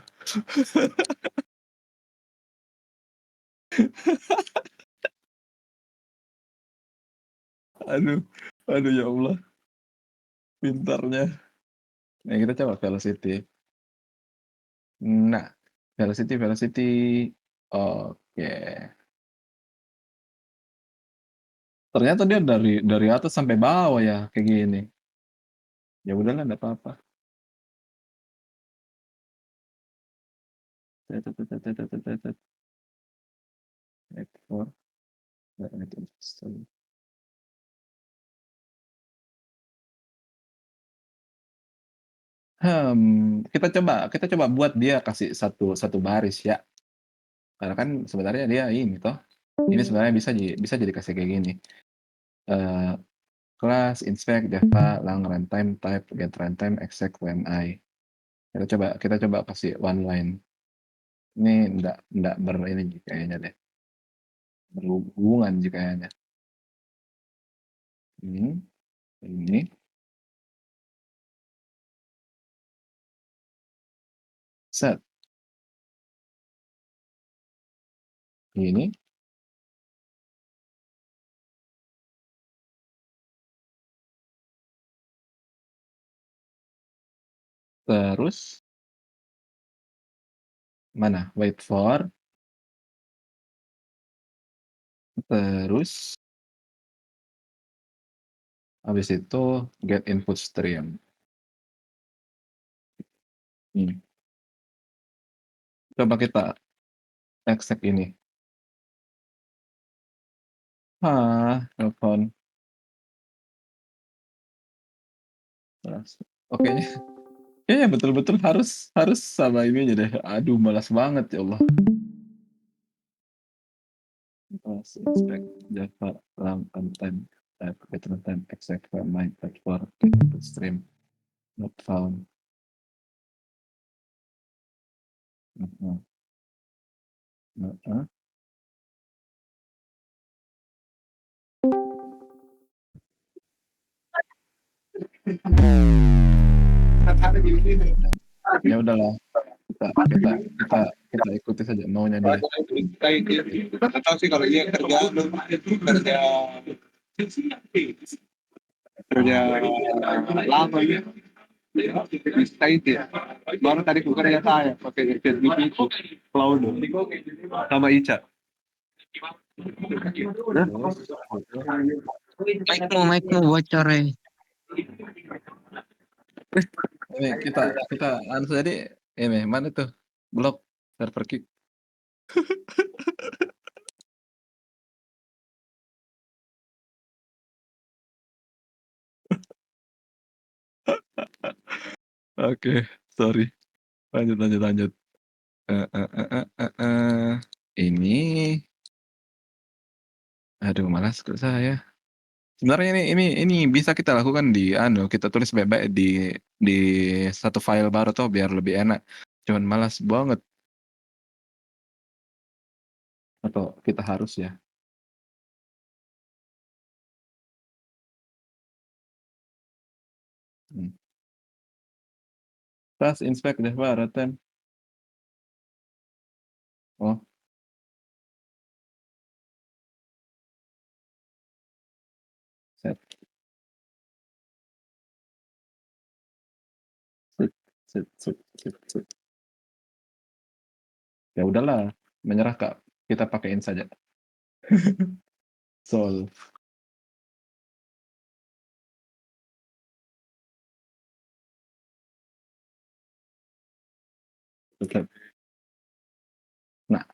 Aduh, aduh ya Allah. Pintarnya. Nah, kita coba velocity. Nah, velocity, velocity. Oke. Ternyata dia dari atas sampai bawah ya kayak gini. Ya udahlah, nggak apa-apa. Tet, tet, tet, tet, tet, tet, tet. Ekspor. Nggak, itu install. Kita coba buat dia kasih satu satu baris ya. Karena kan sebenarnya dia ini toh. Ini sebenarnya bisa jadi kasih kayak gini. Eee, Class inspect Java lang runtime type get runtime exec UMI. Kita coba kasih one line. Ini ndak ini kayaknya deh, berhubungan sih kayaknya. Ini, set, ini, terus mana? Wait for, terus habis itu get input stream. Ini. Coba kita exec ini. Telepon. Oke, kayaknya betul-betul harus harus sama ini aja deh. Aduh, malas banget ya Allah. Class inspect Java lang runtime type get runtime exec my type for get input stream not found. Heeh. Heeh. Ya udahlah, kita ikuti saja maunya dia. Nggak tahu sih kalau dia kerja Udah lama ya. Bisa itu ya. Baru tadi kukernya saya pakai Facebook itu cloud sama Ica. Mic-mu bocor ya. Ini kita jadi ini mana tuh blok server kick. Oke, sorry. Lanjut. Ini, aduh malas kok saya. Sebenarnya ini bisa kita lakukan kita tulis baik-baik di satu file baru tuh biar lebih enak. Cuman malas banget. Atau kita harus ya? Tas inspect Java Rotten. Oh. Set. Ya udahlah, menyerah Kak. Kita pakein saja. Solve. Oke. Nah.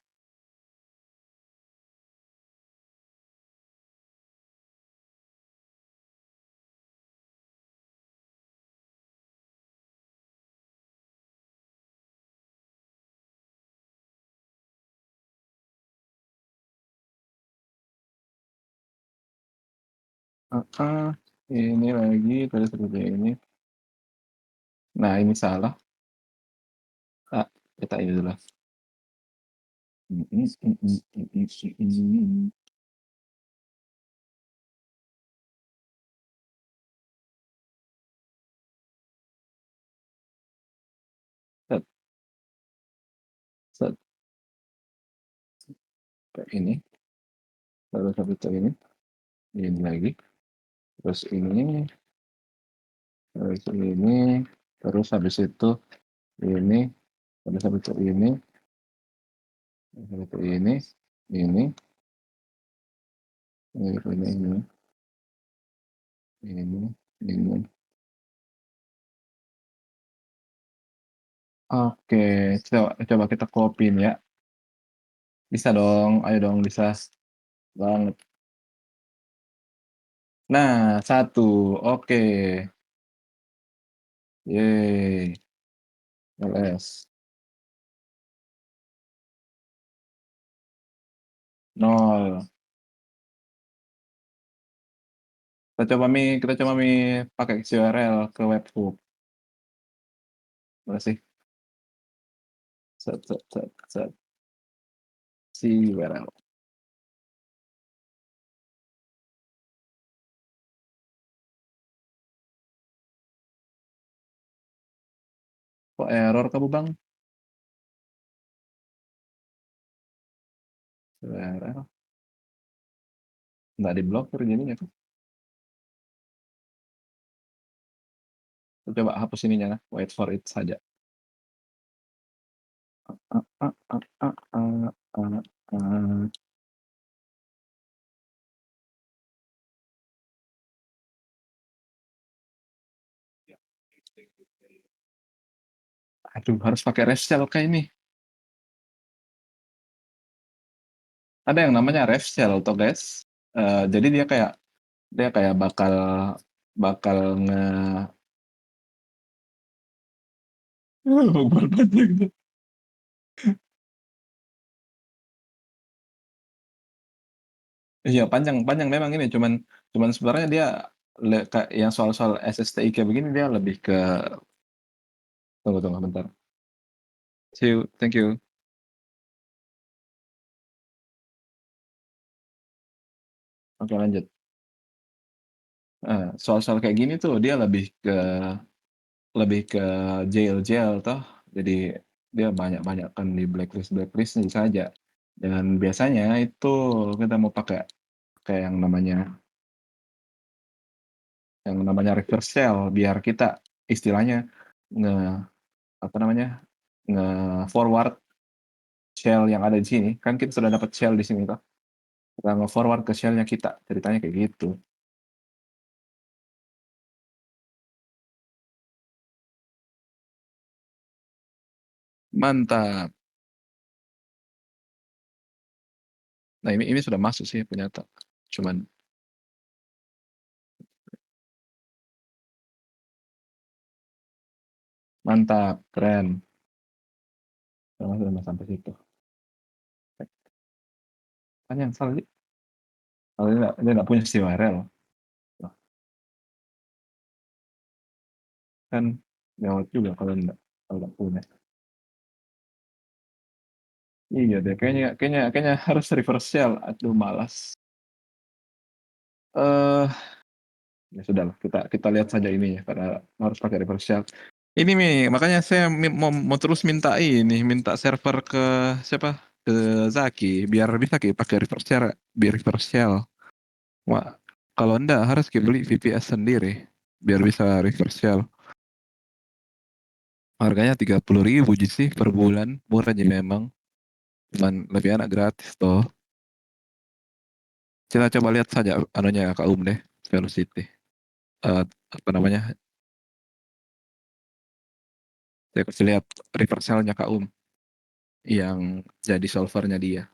Ini lagi tadi seperti ini. Nah, ini salah. Kita ini dulu. Set. Kayak ini. Lalu sampai ke ini. Ini lagi. Terus ini. Terus ini. Terus habis itu ini. Terus habis itu ini. Habis itu ini. Ini. Ini. Oke, coba kita copy ya. Bisa dong, ayo dong bisa banget. Nah, 1, oke. Yeay. LS. 0. Kita coba pakai XURL ke webhook. Mana sih? Set. URL. Kok error kamu bang? URL. Nggak diblokir jadinya kan? Coba hapus ininya, wait for it saja. Aduh, harus pakai RefShell kayak ini. Ada yang namanya RefShell tuh guys. Jadi dia kayak bakal gitu. Iya panjang memang ini cuman sebenarnya dia kayak yang soal-soal SSTI kayak begini dia lebih ke tunggu bentar. See you, thank you. Oke lanjut. Soal-soal kayak gini tuh dia lebih ke jail toh. Jadi dia banyak kan di blacklist saja. Dan biasanya itu kita mau pakai kayak yang namanya yang namanya reverse shell biar kita istilahnya nge apa namanya, nge-forward shell yang ada di sini. Kan kita sudah dapat shell di sini toh. Kita nge-forward ke shell-nya kita, ceritanya kayak gitu. Mantap. Nah, ini sudah masuk sih ternyata. Cuman mantap, keren. Sudah sampai situ. Kan yang salah sih, kalau dia nggak punya si URL. Kan gawat juga kalau nggak punya. Iya deh, kayaknya harus reverse shell. Aduh, malas. Ya sudahlah, kita lihat saja ini ya, karena harus pakai reverse shell. Ini nih, makanya saya mau terus minta server ke siapa? Ke Zaki, biar bisa pakai reverse shell. Wah, kalau enggak harus beli VPS sendiri, biar bisa reverse shell. Harganya 30.000 sih per bulan, murah aja memang. Cuman lebih enak gratis toh. Kita coba lihat saja anunya Kak deh, Velocity. Apa namanya? Saya kasih lihat reverse shell-nya Kak yang jadi solvernya dia.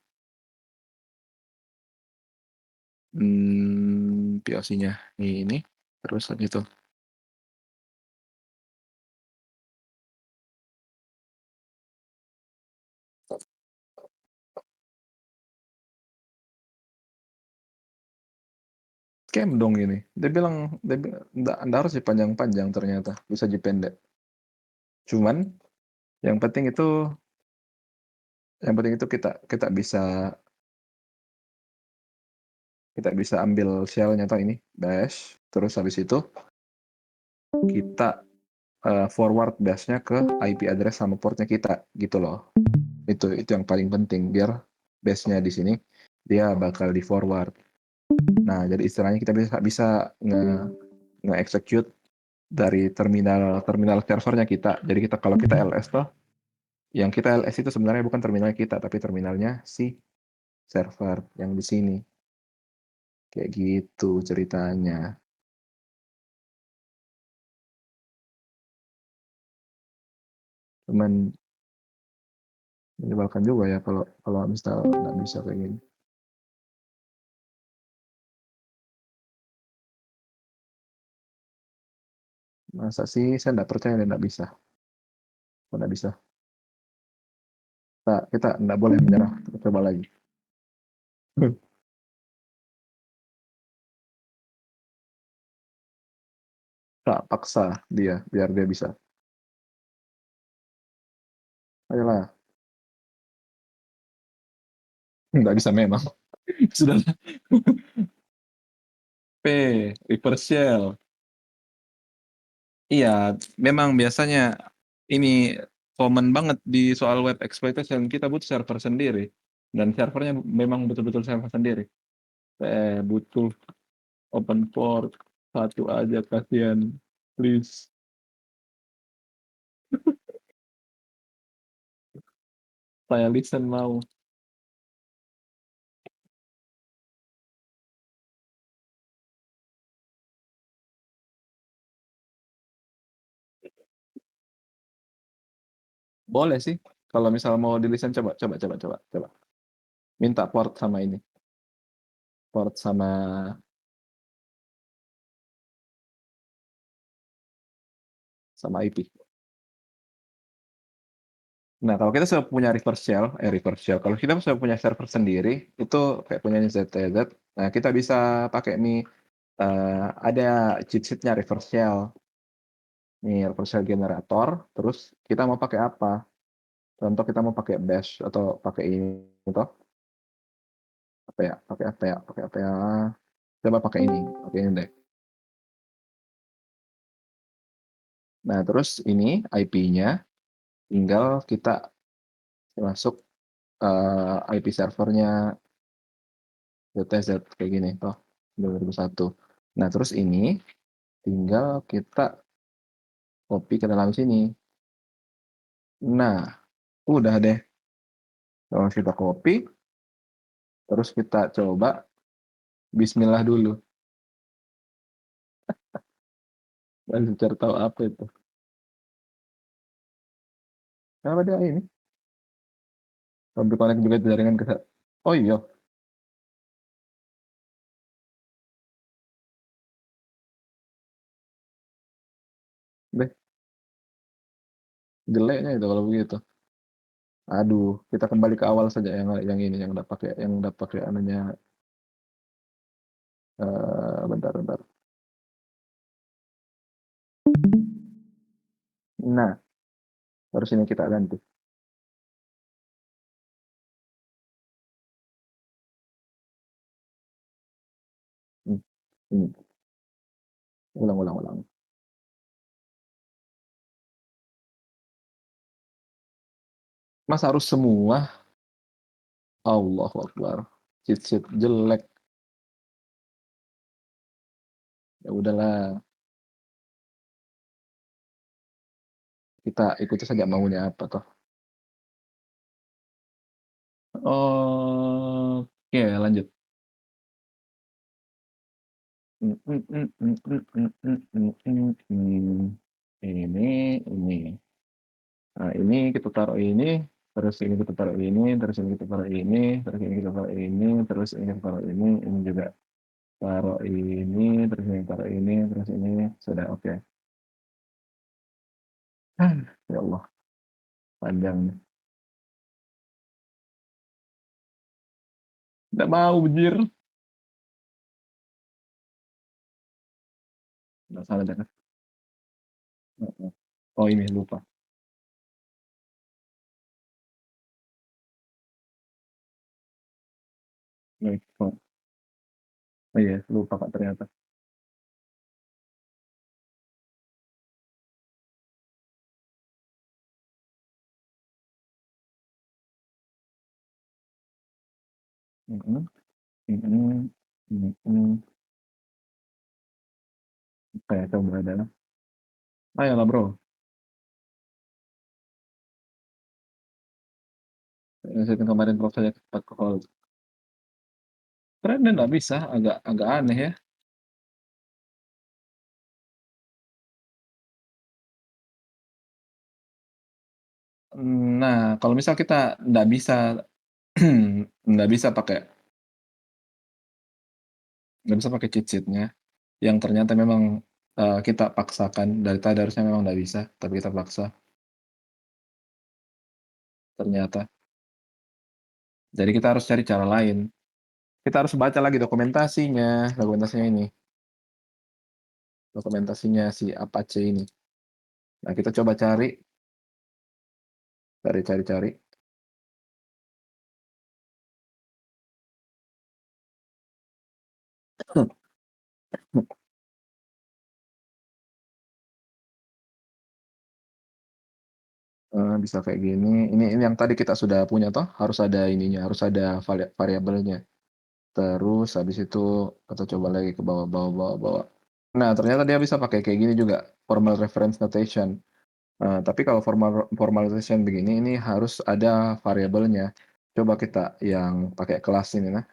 POC-nya ini terus gitu. Scam dong ini. Dia bilang enggak harus panjang-panjang, ternyata bisa pendek. Cuman yang penting itu kita bisa ambil shell-nya atau ini bash, terus habis itu kita forward bash-nya ke IP address sama portnya kita gitu loh. Itu yang paling penting, biar bash-nya di sini dia bakal di forward. Nah, jadi istilahnya kita bisa nge-execute dari terminal servernya kita. Jadi kalau kita LS toh, yang kita LS itu sebenarnya bukan terminalnya kita, tapi terminalnya si server yang di sini. Kayak gitu ceritanya. Cuman menyebalkan juga ya kalau misal nggak bisa kayak gini. Masa sih saya nggak percaya dan nggak bisa. Kok nggak bisa? Kita nggak boleh menyerah. Kita coba lagi. Tak paksa dia biar dia bisa. Ayolah. Nggak bisa memang. Sudah. P, reverse shell. Iya, memang biasanya ini common banget di soal web exploitation, kita butuh server sendiri. Dan servernya memang betul-betul server sendiri. Butuh open port satu aja, kasihan. Please. Saya listen mau. Boleh sih. Kalau misal mau di listen, coba. Minta port sama ini. Port sama IP. Nah, kalau kita sudah punya reverse shell. Kalau kita sudah punya server sendiri, itu kayak punya ZTZ. Nah, kita bisa pakai ada cheat sheet-nya reverse shell. Nih, reverse shell generator. Terus kita mau pakai apa? Contoh kita mau pakai bash atau pakai ini, toh. Pakai apa ya? Coba pakai ini deh. Nah, terus ini IP-nya tinggal kita masuk IP servernya ZTZ kayak gini toh 2001. Nah, terus ini tinggal kita copy ke dalam sini. Nah, udah deh. Kalau kita copy, terus kita coba bismillah dulu. Dan cari tahu apa itu. Kenapa dia ini? Sampai connect juga jaringan ke. Oh iya, deh jeleknya itu kalau begitu. Aduh, kita kembali ke awal saja yang ini yang udah pakai anunya. Bentar. Nah, terus ini kita ganti. Hmm, ini. Ulang. Mas harus semua. Allahu Akbar. Cheat jelek. Ya udahlah, kita ikuti saja maunya apa toh. Oke, lanjut. Ini. Nah, ini kita taruh ini, terus ini kita taruh ini, terus ini kita taruh ini, terus ini kita taruh ini, terus ini kita taruh ini juga taruh ini, terus ini taruh ini, terus ini sudah oke. Ya Allah, panjang. Nggak mau bejir. Nggak salah jangan. Oh ini lupa. Oh iya, lupa Kak ternyata. Mhm, mhm, mhm. Oke, coba adalah. Ayolah bro, yang kemarin prof saya cepat ke call. Ternyata nggak bisa, agak aneh ya. Nah, kalau misal kita nggak bisa nggak bisa pakai cheat sheet-nya, yang ternyata memang, kita paksakan, dari tadi harusnya memang nggak bisa, tapi kita paksa, ternyata. Jadi kita harus cari cara lain. Kita harus baca lagi dokumentasinya ini, dokumentasinya si Apache ini. Nah, kita coba cari. Bisa kayak gini. Ini yang tadi kita sudah punya toh, harus ada ininya, harus ada variabelnya. Terus habis itu kita coba lagi ke bawah. Nah, ternyata dia bisa pakai kayak gini juga, formal reference notation. Tapi kalau formalization begini, ini harus ada variabelnya. Coba kita yang pakai kelas ini nah.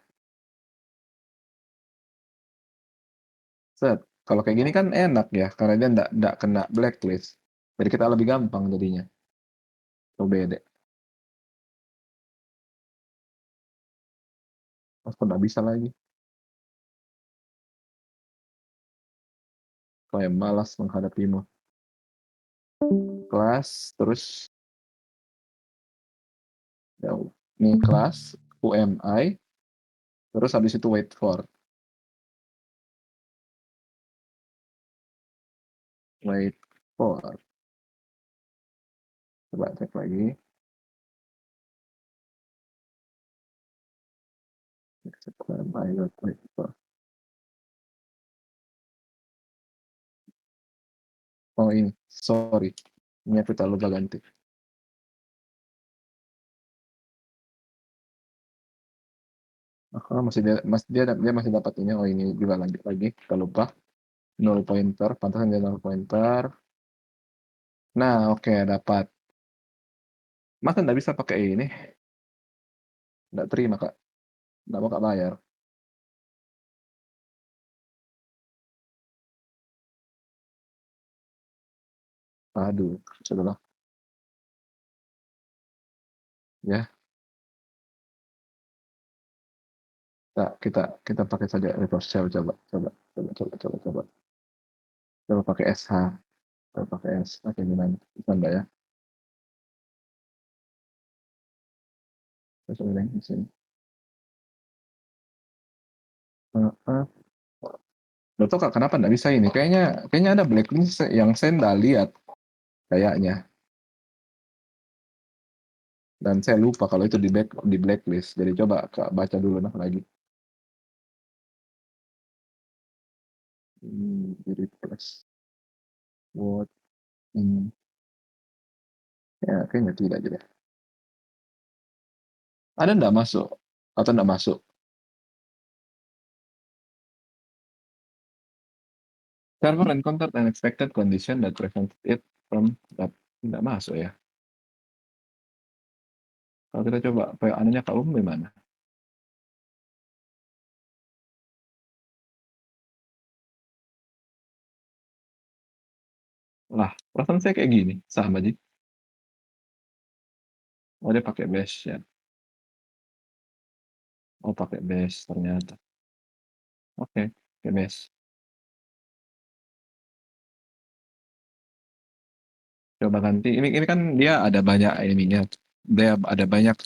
Set. Kalau kayak gini kan enak ya, karena dia nggak kena blacklist. Jadi kita lebih gampang jadinya. Coba deh. Mas kok nggak bisa lagi. Saya malas menghadapimu. Kelas, terus ya, ini kelas UMI, terus habis itu wait for. Coba cek lagi. Wait for. Oh ini, sorry. Ini aku tak lupa ganti. Masih dia masih dapat ini. Oh ini juga lanjut lagi, kita lupa. null pointer, pantasan dia null pointer. Nah, oke, dapat. Masa nggak bisa pakai ini? Nggak terima, Kak. Nggak mau Kak bayar. Aduh, sudahlah. Ya, kita pakai saja reverse shell, coba. Coba pakai SH. Coba pakai S. Oke, gimana? Bisa nggak ya? Coba yang di sini. Heeh. Nggak tahu Kak, kenapa nggak bisa ini? Kayaknya ada blacklist yang saya nggak lihat kayaknya. Dan saya lupa kalau itu di blacklist. Jadi coba Kak baca dulu nah lagi. Di request. What in? Ya, kayaknya tidak jadi. Ada nggak masuk? Atau nggak masuk? Server encountered unexpected condition that prevented it from nggak masuk ya. Kalau kita coba anunya Kak gimana? Lah, perasaan saya kayak gini, sama aja. Oh, dia pakai bash ya. Oh, pakai bash ternyata. Oke, pakai bash. Coba ganti. Ini kan dia ada banyak ininya. Dia ada banyak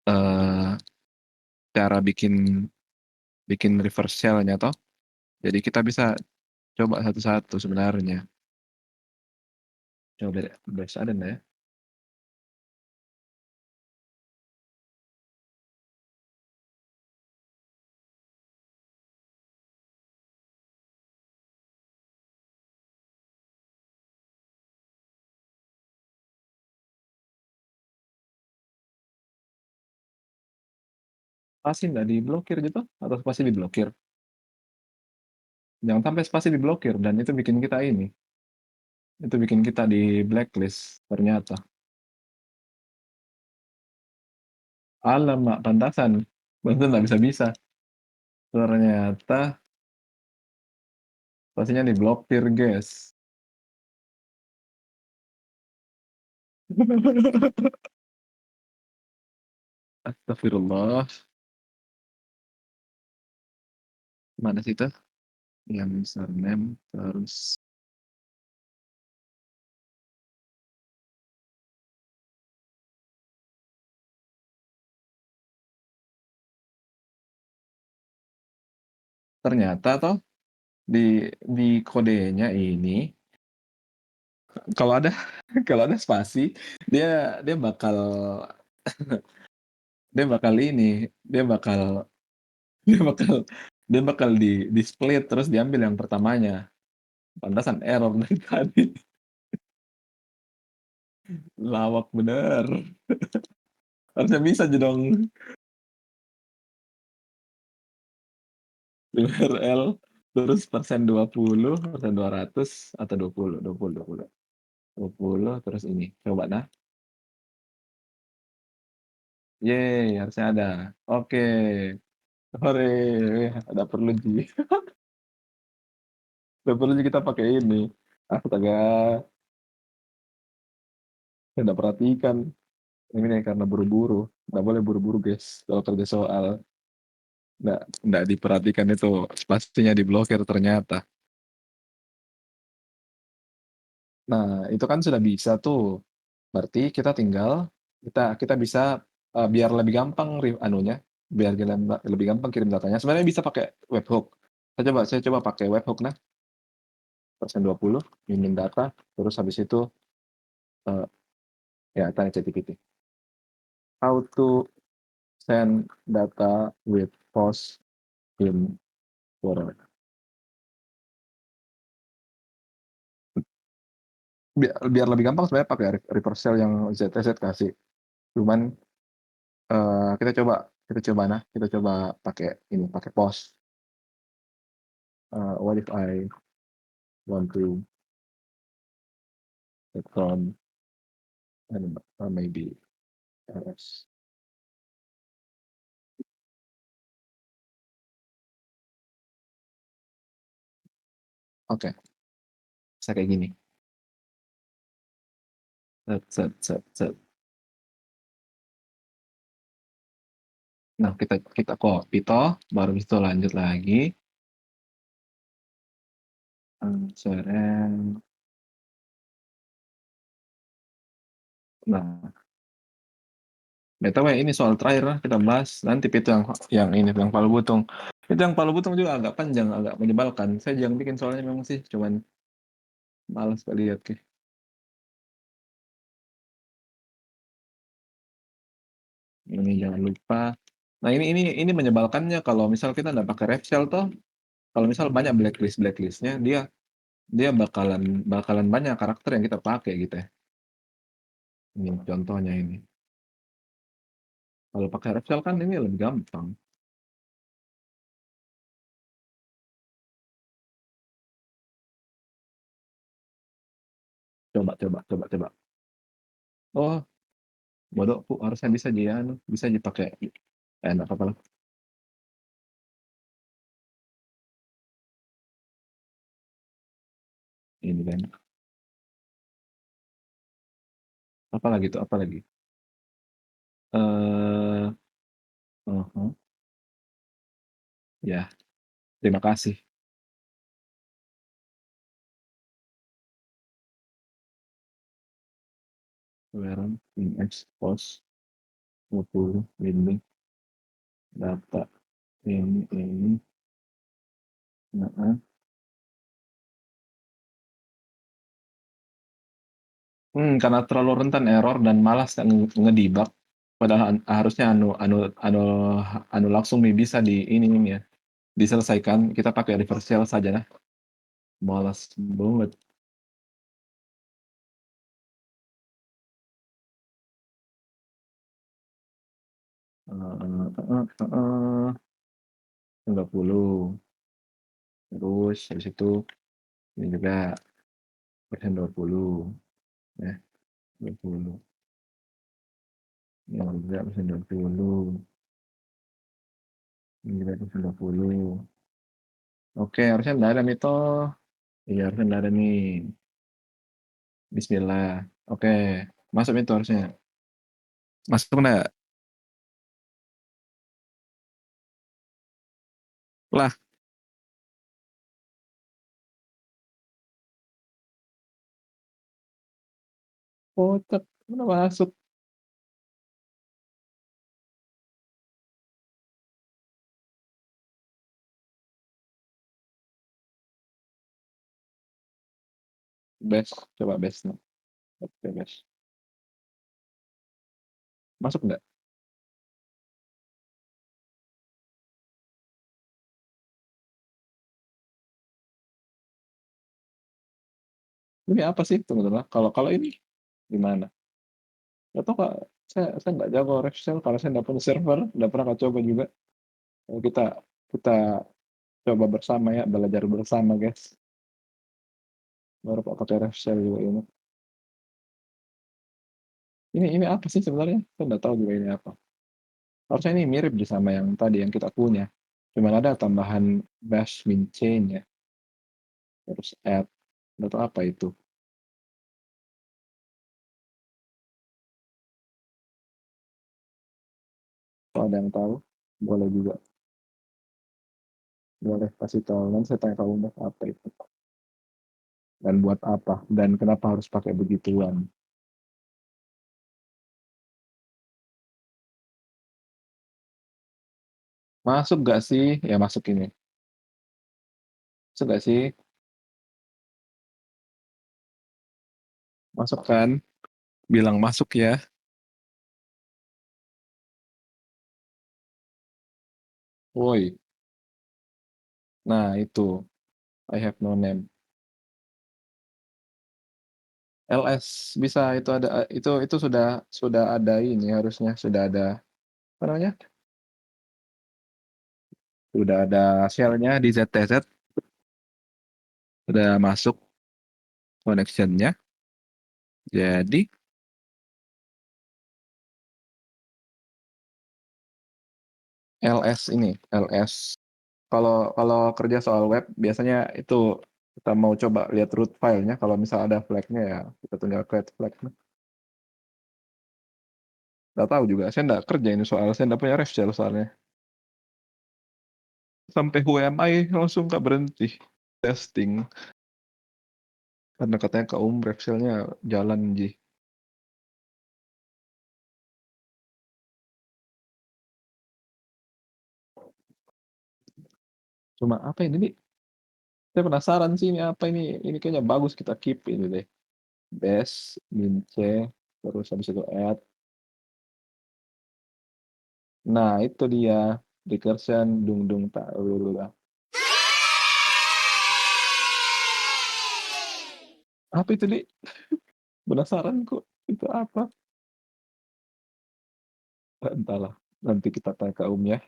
eh cara bikin reverse shell-nya toh. Jadi kita bisa coba satu-satu sebenarnya. Coba bash ada nggak ya? Pasti nggak diblokir gitu? Atau pasti diblokir? Jangan sampai spasi diblokir dan itu bikin kita ini. Itu bikin kita di blacklist ternyata. Alamak, pantasan. Pantasan nggak bisa-bisa. Ternyata pastinya diblokir, guys. Astagfirullah. Mana sih itu? Yang username terus ternyata toh di kodenya ini kalau ada kalau ada spasi dia dia bakal dia bakal ini dia bakal dia bakal dia bakal di split terus diambil yang pertamanya. Pantasan error dari tadi. Lawak bener. Harusnya bisa aja dong. URL terus persen 20 persen 200 atau 20 terus ini. Coba nah. Yeay, harusnya ada. Oke. Hore, ada perlu Ji. Ada perlu Ji kita pakai ini. Astaga, saya nggak perhatikan. Ini nih karena buru-buru. Nggak boleh buru-buru guys. Kalau kerja soal. Nggak diperhatikan itu. Pastinya diblokir ternyata. Nah, itu kan sudah bisa tuh. Berarti kita tinggal kita bisa biar lebih gampang anunya, biar lebih gampang kirim datanya. Sebenarnya bisa pakai webhook. Saya coba pakai webhook nah, persen 20 minim data, terus habis itu eh, ya tanya ChatGPT. How to send data with post in Word. Biar lebih gampang sebenarnya pakai reverse shell yang ZTZ kasih. Cuman kita coba pakai ini, pakai post. what if I want to set from, I don't know, maybe ls. Oke, bisa kayak gini. Set. Nah, kita copy toh, baru itu lanjut lagi. Share. Nah, BTW ini soal terakhir kita bahas nanti itu yang ini yang Palu Butung. Itu yang Palu Butung juga agak panjang, agak menyebalkan. Saya jangan bikin soalnya memang sih, cuman malas kali lihat ke. Ini jangan lupa. Nah, ini menyebalkannya kalau misal kita nggak pakai ref shell toh, kalau misal banyak blacklistnya, dia bakalan banyak karakter yang kita pakai gitu ya. Ini contohnya ini. Kalau pakai ref shell kan ini lebih gampang. Coba. Oh, bodoh, harusnya bisa bisa dipakai. Enggak apa-apa lah. Ini kan. Apa lagi tuh? Apa lagi? Ya, terima kasih. Tolerant, expose, 20, bimbing, data, ini. Nah, karena terlalu rentan error dan malas ngedebug, padahal harusnya anu langsung bisa di ini ya, diselesaikan. Kita pakai reversal saja nah. Malas banget. Uh, 20. Terus habis itu ini juga persen 20 ya, 20. Yang juga persen 20. Ini juga persen 20. Oke, harusnya nggak ada nih toh. Iya, harusnya nggak ada nih. Bismillah. Oke, masuk itu harusnya. Masuk nggak? Lah, kocak. Mana masuk? Best. Coba best. Nah. Oke, best. Masuk nggak? Ini apa sih teman-teman? Kalau ini gimana? Gak tau kak. Saya nggak jago Refshell karena saya nggak punya server, nggak pernah coba juga. Kita coba bersama ya, belajar bersama guys. Baru pakai Refshell juga ini. Ini apa sih sebenarnya? Saya nggak tahu juga ini apa. Harusnya ini mirip sama yang tadi yang kita punya. Cuman ada tambahan bash min chain ya. Terus add. Nggak tahu apa itu. Kalau ada yang tahu, boleh juga. Boleh kasih tahu. Nanti saya tanya kamu apa itu. Dan buat apa. Dan kenapa harus pakai begituan. Masuk gak sih? Ya masuk ini. Masuk gak sih? Masuk kan? Bilang masuk ya. Woi. Nah itu. I have no name. LS bisa itu ada itu sudah ada ini harusnya sudah ada apa namanya? Sudah ada shell-nya di ZTZ. Udah masuk connection-nya. Jadi LS kalau kalau kerja soal web biasanya itu kita mau coba lihat root filenya, kalau misal ada flag-nya ya kita tinggal create flag. Nggak tahu juga, saya nggak kerja ini soal, saya nggak punya ref shell soalnya. Sampai UMI langsung nggak berhenti testing. Karena katanya ref shell-nya jalan ji. Cuma apa ini nih? Saya penasaran sih ini apa ini? Ini kayaknya bagus kita keep ini deh. Base, min C, terus habis itu add. Nah itu dia recursion dung dung tak lah. Apa itu nih? Penasaran kok itu apa? Entahlah, nanti kita tanya ke ya.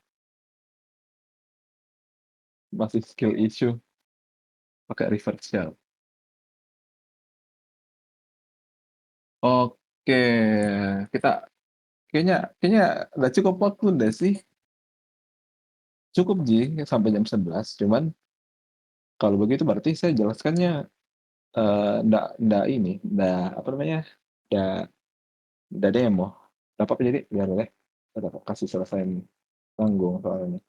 Masih skill issue pakai reverse shell. Oke, kita kayaknya kayaknya udah cukup waktu deh sih. Cukup Ji sampai jam 11. Cuman kalau begitu berarti saya jelaskannya ndak ini, ndak apa namanya? Ndak demo. Dapat jadi biar deh. Kita kasih selesai tanggung soalnya.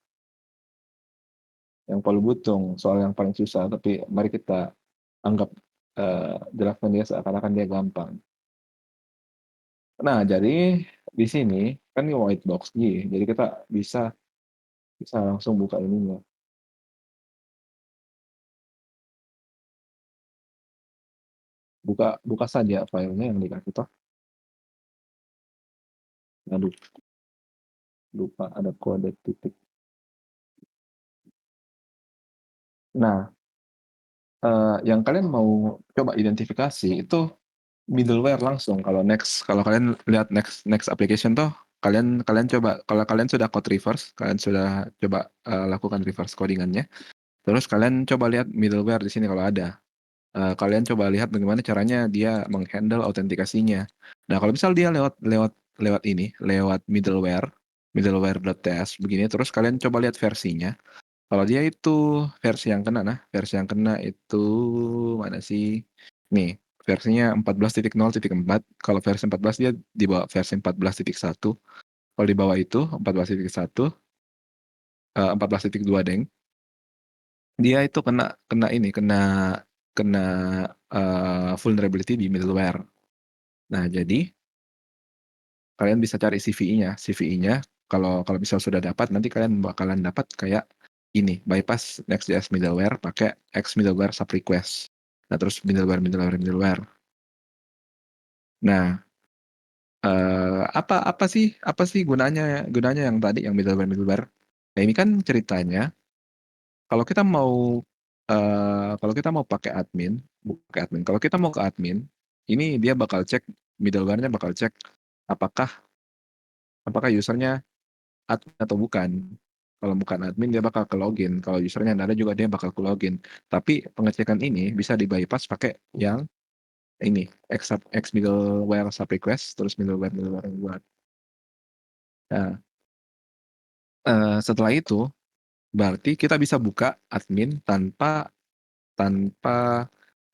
Yang paling butung soal yang paling susah, tapi mari kita anggap jelaskan dia seakan-akan dia gampang. Nah, jadi di sini kan ini white box nih, jadi kita bisa bisa langsung buka ininya. Buka saja filenya yang dikasih toh. Aduh, lupa ada kode titik. Nah, yang kalian mau coba identifikasi itu middleware langsung. Kalau kalian lihat next application toh, kalian kalian coba kalau kalian sudah code reverse, kalian sudah coba lakukan reverse codingannya. Terus kalian coba lihat middleware di sini kalau ada. Kalian coba lihat bagaimana caranya dia menghandle autentikasinya. Nah, kalau misal dia lewat ini, lewat middleware.ts begini, terus kalian coba lihat versinya. Kalau dia itu versi yang kena itu mana sih? Nih, versinya 14.0.4. Kalau versi 14 dia di bawah versi 14.1. Kalau di bawah itu 14.1, 14.2 deng. Dia itu kena ini, kena vulnerability di middleware. Nah, jadi kalian bisa cari CVE-nya. CVE-nya kalau misal sudah dapat, nanti kalian bakalan dapat kayak ini, bypass Next.js middleware pakai X middleware sub request. Nah, terus middleware. Nah, apa sih gunanya yang tadi yang middleware? Nah, ini kan ceritanya kalau kita mau pakai admin, Kalau kita mau ke admin, ini dia bakal cek middleware-nya bakal cek apakah usernya admin atau bukan. Kalau bukan admin dia bakal ke login. Kalau usernya nggak ada juga dia bakal ke login. Tapi pengecekan ini bisa di bypass pakai yang ini X middleware sub request terus middleware buat. Nah, setelah itu berarti kita bisa buka admin tanpa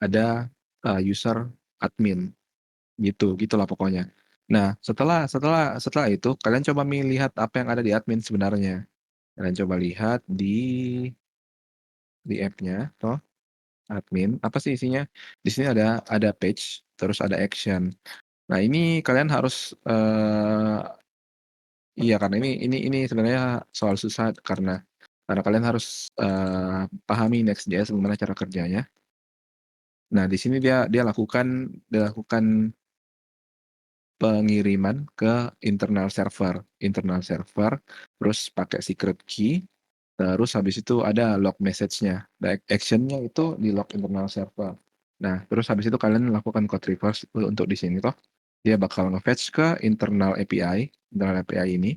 ada user admin gitulah pokoknya. Nah, setelah itu kalian coba lihat apa yang ada di admin sebenarnya. Kalian coba lihat di app-nya toh admin apa sih isinya? Di sini ada page terus ada action. Nah, ini kalian harus iya karena ini sebenarnya soal susah karena kalian harus pahami Next.js gimana cara kerjanya. Nah, di sini dia lakukan pengiriman ke internal server, terus pakai secret key, terus habis itu ada log message-nya. Nah, action-nya itu di log internal server. Nah, terus habis itu kalian lakukan code reverse untuk di sini toh. Dia bakal nge-fetch ke internal API ini.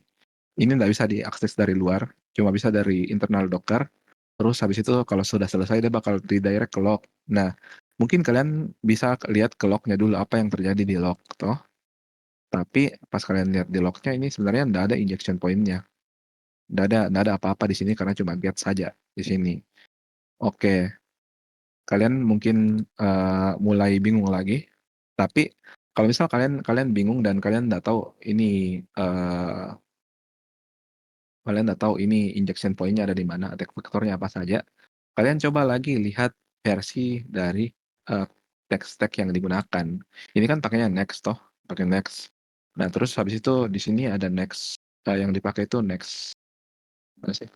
Ini nggak bisa diakses dari luar, cuma bisa dari internal Docker. Terus habis itu kalau sudah selesai dia bakal redirect ke log. Nah, mungkin kalian bisa lihat ke lognya dulu apa yang terjadi di log toh. Tapi pas kalian lihat di lognya ini sebenarnya nggak ada injection point-nya. Nggak ada apa-apa di sini karena cuma get saja di sini. Oke, kalian mungkin mulai bingung lagi. Tapi kalau misal kalian kalian bingung dan kalian nggak tahu ini injection point-nya ada di mana, attack vector-nya apa saja. Kalian coba lagi lihat versi dari text stack yang digunakan. Ini kan pakainya next toh, pakai next. Nah, terus habis itu di sini ada next yang dipakai itu next mana sih?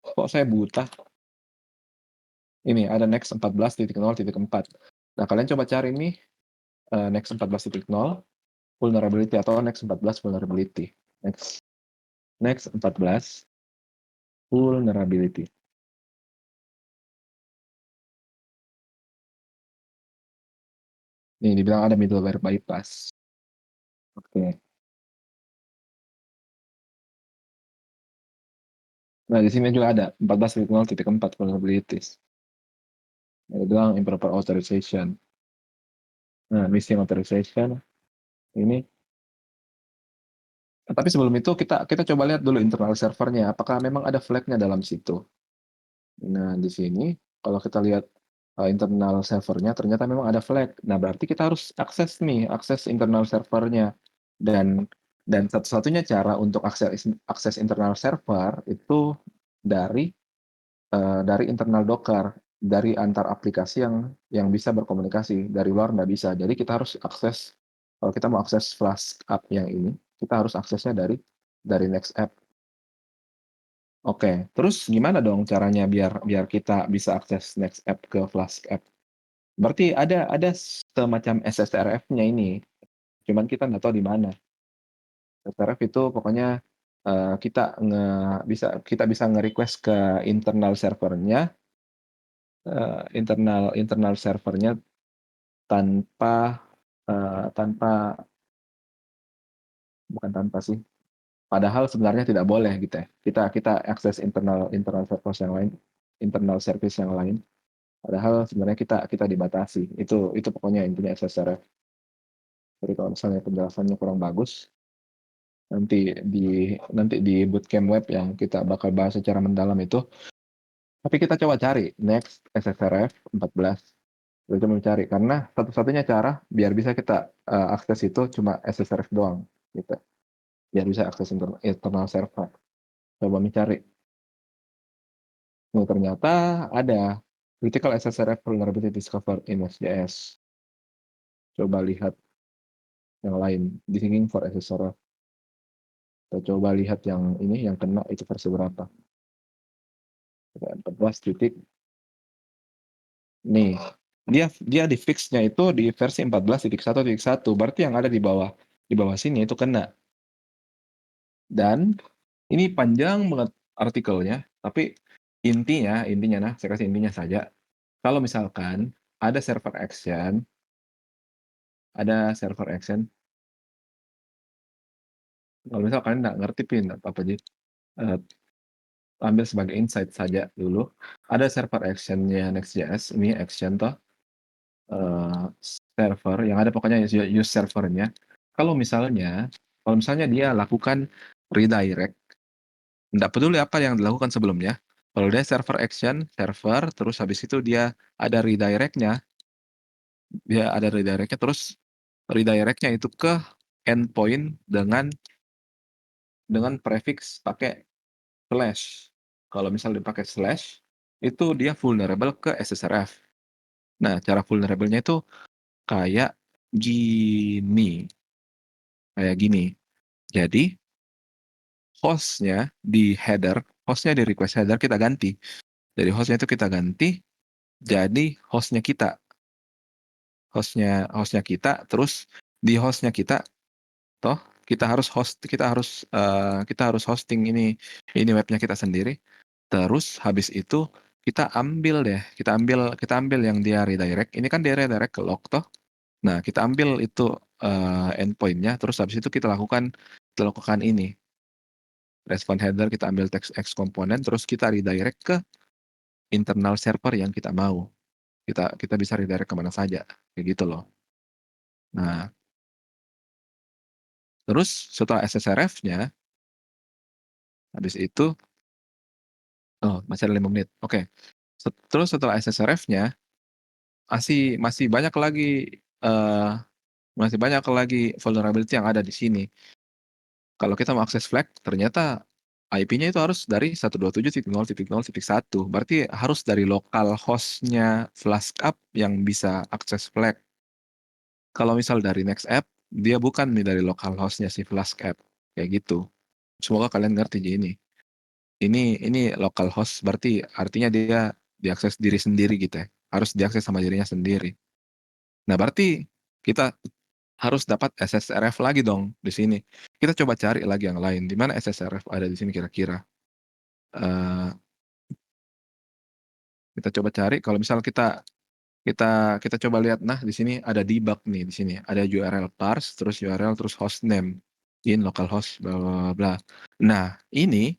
Kok saya buta? Ini ada next 14.0.4. Nah, kalian coba cari nih next 14.0 vulnerability atau next 14 vulnerability. Next 14 vulnerability. Nih, dibilang ada middleware bypass. Oke. Nah, di sini juga ada 14.0.4 vulnerabilities. Dia bilang improper authorization. Nah, missing authorization. Ini. Tapi sebelum itu kita coba lihat dulu internal servernya. Apakah memang ada flag-nya dalam situ? Nah, di sini kalau kita lihat internal servernya ternyata memang ada flag. Nah, berarti kita harus akses internal servernya. Dan satu-satunya cara untuk akses internal server itu dari internal Docker, dari antar aplikasi yang bisa berkomunikasi, dari luar nggak bisa. Jadi kita harus akses, kalau kita mau akses Flask app yang ini, kita harus aksesnya dari Next App. Oke, terus gimana dong caranya biar kita bisa akses Next App ke Flask App? Berarti ada semacam SSRF-nya ini, cuman kita nggak tahu di mana. SSRF itu pokoknya kita bisa nge-request ke internal servernya, internal servernya tanpa bukan tanpa sih. Padahal sebenarnya tidak boleh gitu ya. Kita akses internal service yang lain, internal service yang lain. Padahal sebenarnya kita dibatasi. Itu pokoknya intinya SSRF. Jadi kalau misalnya penjelasannya kurang bagus, nanti di bootcamp web yang kita bakal bahas secara mendalam itu. Tapi kita coba cari next SSRF 14. Kita coba mencari karena satu-satunya cara biar bisa kita akses itu cuma SSRF doang gitu. Biar bisa akses internal server. Coba mencari. Nah, ternyata ada critical SSRF vulnerability discovered in Nest.js. Coba lihat yang lain. Digging for SSRF. Kita coba lihat yang ini, yang kena itu versi berapa. 14 titik. Nih, dia di fix-nya itu di versi 14.1.1. Berarti yang ada di bawah sini itu kena. Dan ini panjang banget artikelnya, tapi intinya nah, saya kasih intinya saja. Kalau misalkan ada server action, kalau misalkan kalian nggak ngerti pin apa aja, ambil sebagai insight saja dulu. Ada server action-nya Next.js, ini action toh, server yang ada pokoknya use servernya. Kalau misalnya dia lakukan redirect, nggak peduli apa yang dilakukan sebelumnya. Kalau dia server action, terus habis itu dia ada redirectnya, terus redirectnya itu ke endpoint dengan prefix pakai slash. Kalau misalnya dipakai slash, itu dia vulnerable ke SSRF. Nah, cara vulnerable-nya itu kayak gini. Jadi, hostnya di request header kita ganti. Jadi hostnya itu kita ganti jadi hostnya kita. Hostnya kita, terus di hostnya kita, toh kita harus hosting ini webnya kita sendiri. Terus habis itu kita ambil yang dia redirect. Ini kan dia redirect ke log toh. Nah, kita ambil itu endpoint-nya, terus habis itu kita lakukan ini. Response header kita ambil teks X komponen, terus kita redirect ke internal server yang kita mau. Kita bisa redirect kemana saja, kayak gitu loh. Nah, terus setelah SSRF-nya, habis itu, masih ada 5 menit. Oke. Terus setelah SSRF-nya, masih banyak lagi vulnerability yang ada di sini. Kalau kita mau akses flag, ternyata IP-nya itu harus dari 127.0.0.1. Berarti harus dari lokal host-nya Flask-up yang bisa akses flag. Kalau misal dari Next App, dia bukan nih dari lokal host-nya si Flask-app. Kayak gitu. Semoga kalian ngerti ini. Ini local host, berarti artinya dia diakses diri sendiri gitu ya. Harus diakses sama dirinya sendiri. Nah, berarti kita harus dapat SSRF lagi dong di sini. Kita coba cari lagi yang lain. Di mana SSRF ada di sini kira-kira? Eh, kita coba cari. Kalau misal kita coba lihat, nah di sini ada debug nih di sini. Ada URL parse, terus URL, terus hostname in localhost bla bla bla. Nah, ini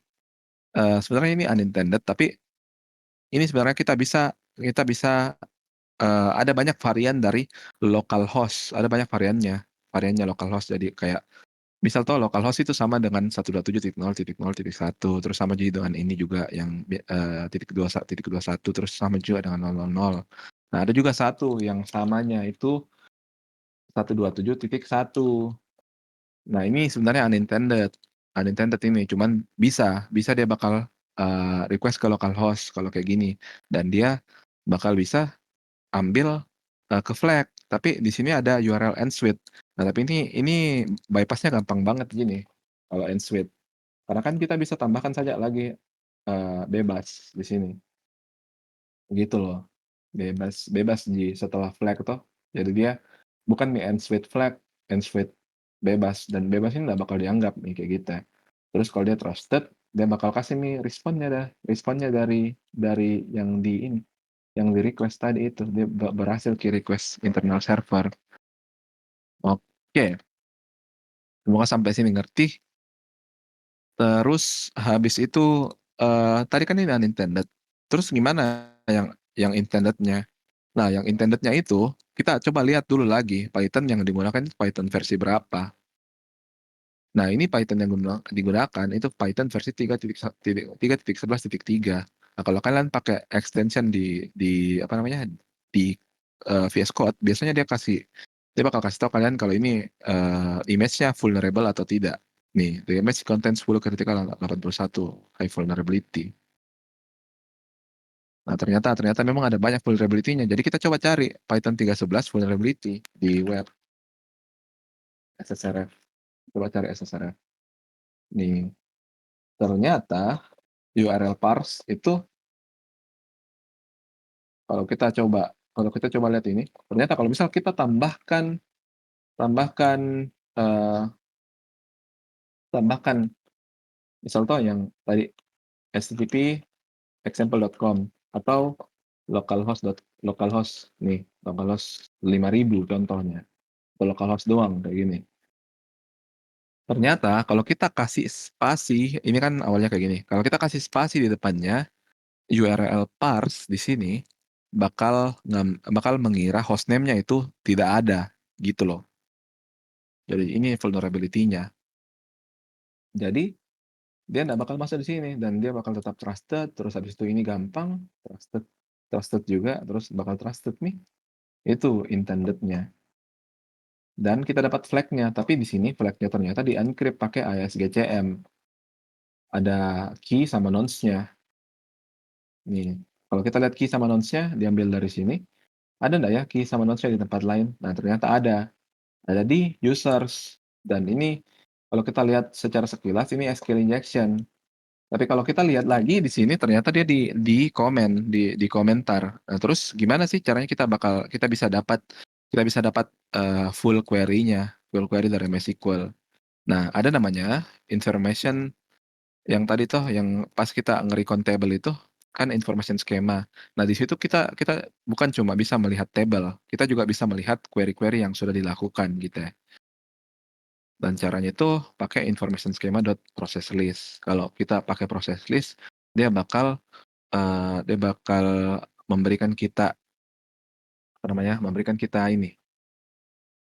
sebenarnya ini unintended, tapi ini sebenarnya kita bisa ada banyak varian dari localhost. Ada banyak variannya localhost. Jadi kayak misal toh localhost itu sama dengan 127.0.0.1, terus sama juga dengan ini juga yang .21, terus sama juga dengan 000. Nah, ada juga satu yang samanya itu 127.1. Nah, ini sebenarnya unintended ini, cuman bisa dia bakal request ke localhost kalau kayak gini, dan dia bakal bisa ambil ke flag. Tapi di sini ada URL end suite. Nah, tapi ini bypassnya gampang banget gini kalau end suite. Karena kan kita bisa tambahkan saja lagi bebas di sini. Gitu loh. Bebas di setelah flag toh. Jadi dia bukan nih end suite flag, end suite bebas, dan bebas ini nggak bakal dianggap nih kayak gitu. Terus kalau dia trusted, dia bakal kasih nih responnya dari yang di request tadi itu. Dia berhasil request internal server. Oke, semoga sampai sini ngerti. Terus habis itu tadi kan ini unintended. Terus gimana yang intendednya? Nah, yang intendednya itu kita coba lihat dulu lagi Python yang digunakan itu Python versi berapa. Nah, ini Python yang digunakan itu Python versi 3.11.3. Nah, kalau kalian pakai extension di apa namanya di VS Code, biasanya dia bakal kasih tahu kalian kalau ini image-nya vulnerable atau tidak. Nih, the image contains full critical 81 high vulnerability. Nah, ternyata memang ada banyak vulnerability-nya. Jadi kita coba cari Python 3.11 vulnerability di web SSRF. Coba cari SSRF. Nih, ternyata URL parse itu kalau kita coba lihat ini, ternyata kalau misal kita tambahkan eh, misal toh yang tadi http example.com atau localhost 5000 contohnya, atau localhost doang kayak gini. Ternyata kalau kita kasih spasi, ini kan awalnya kayak gini. Kalau kita kasih spasi di depannya, URL parse di sini bakal mengira hostname-nya itu tidak ada, gitu loh. Jadi ini vulnerability-nya. Jadi dia nggak bakal masuk di sini dan dia bakal tetap trusted. Terus habis itu ini gampang trusted juga, terus bakal trusted nih. Itu intended-nya. Dan kita dapat flag-nya, tapi di sini flag-nya ternyata di-encrypt pakai ASGCM. Ada key sama nonce-nya. Nih, kalau kita lihat key sama nonce-nya diambil dari sini, ada nggak ya key sama nonce-nya di tempat lain? Nah, ternyata ada di users. Dan ini kalau kita lihat secara sekilas ini SQL injection. Tapi kalau kita lihat lagi di sini ternyata dia di komen, di komentar. Nah, terus gimana sih caranya kita bisa dapat full query-nya, full query dari MySQL. Nah, ada namanya information yang tadi tuh yang pas kita nge-recon table itu kan information schema. Nah, di situ kita bukan cuma bisa melihat table, kita juga bisa melihat query-query yang sudah dilakukan gitu ya. Dan caranya itu pakai information schema dot process list. Kalau kita pakai process list, dia bakal memberikan kita, apa namanya, memberikan kita ini,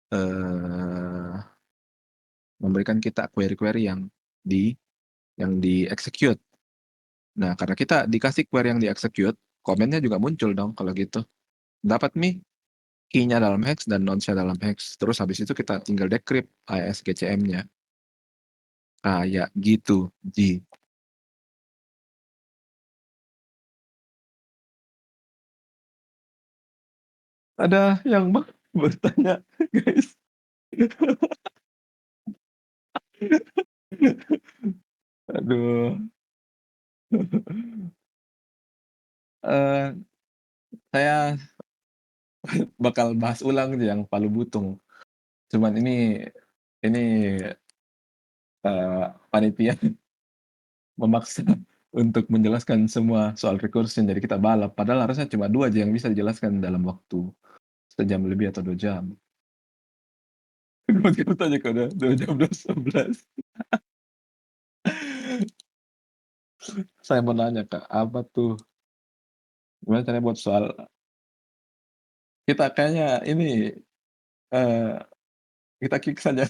eee, memberikan kita query-query yang di-execute. Nah, karena kita dikasih query yang di-execute, komennya juga muncul dong kalau gitu. Dapat nih key-nya dalam hex dan nonce-nya dalam hex. Terus habis itu kita tinggal decrypt AES-GCM-nya. Kayak gitu, Ji. Ada yang bertanya, guys. Aduh. Eee, saya bakal bahas ulang nih yang Palu Butung. Cuman ini, panitia memaksa untuk menjelaskan semua soal recursion, jadi kita balap. Padahal harusnya cuma 2 aja yang bisa dijelaskan dalam waktu sejam lebih atau 2 jam. Kamu tanya kok udah 2 jam 11. Saya mau nanya Kak, apa tuh, gimana caranya buat soal kita kayaknya ini, eee, kita kick saja.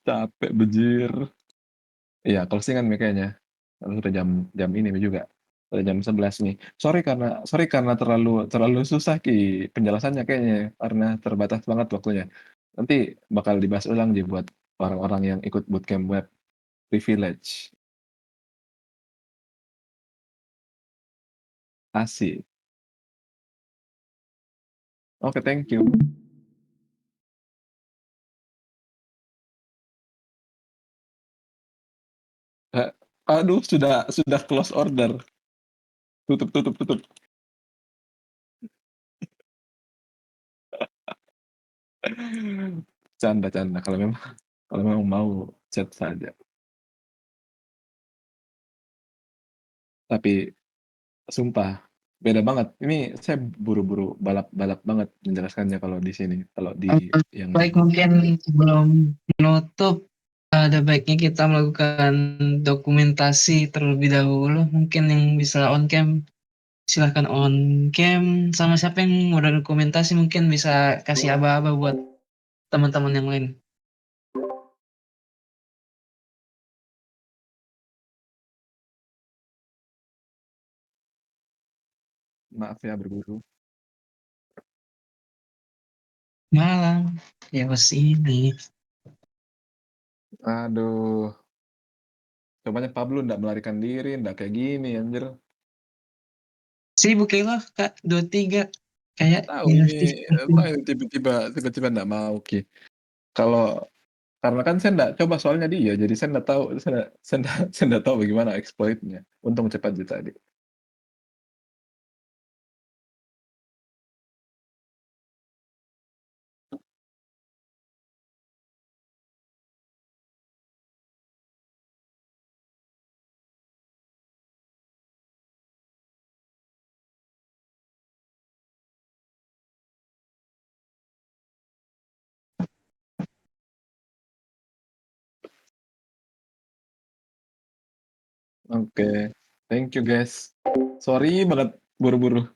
Capek bejir. Iya, closing-an nih kayaknya. Karena udah jam jam ini juga, udah jam 11 nih. Sorry karena terlalu terlalu susah penjelasannya kayaknya, karena terbatas banget waktunya. Nanti bakal dibahas ulang buat orang-orang yang ikut bootcamp web privilege. Asik. Oke, thank you. Eee, aduh sudah close order. Tutup tutup tutup. Canda canda, kalau memang mau chat saja. Tapi sumpah, beda banget. Ini saya buru-buru balap-balap banget menjelaskannya kalau di sini, kalau di yang Baik, mungkin sebelum menutup, ada baiknya kita melakukan dokumentasi terlebih dahulu. Mungkin yang bisa on cam, silahkan on cam. Sama siapa yang udah dokumentasi mungkin bisa kasih aba-aba buat teman-teman yang lain. maaf ya berburu. Malam, ya sini. Aduh, cobanya Pablo ndak melarikan diri, ndak kayak gini anjir. Sibuk ya loh, Kak, 23. Kayak Tahu ini dinasti-dinasti. makanya tiba-tiba ndak mau Kalau karena kan saya ndak coba soalnya dia, jadi saya ndak tahu saya ndak tahu bagaimana exploit-nya. Untung cepat sih tadi. Oke, thank you guys. Sorry banget buru-buru.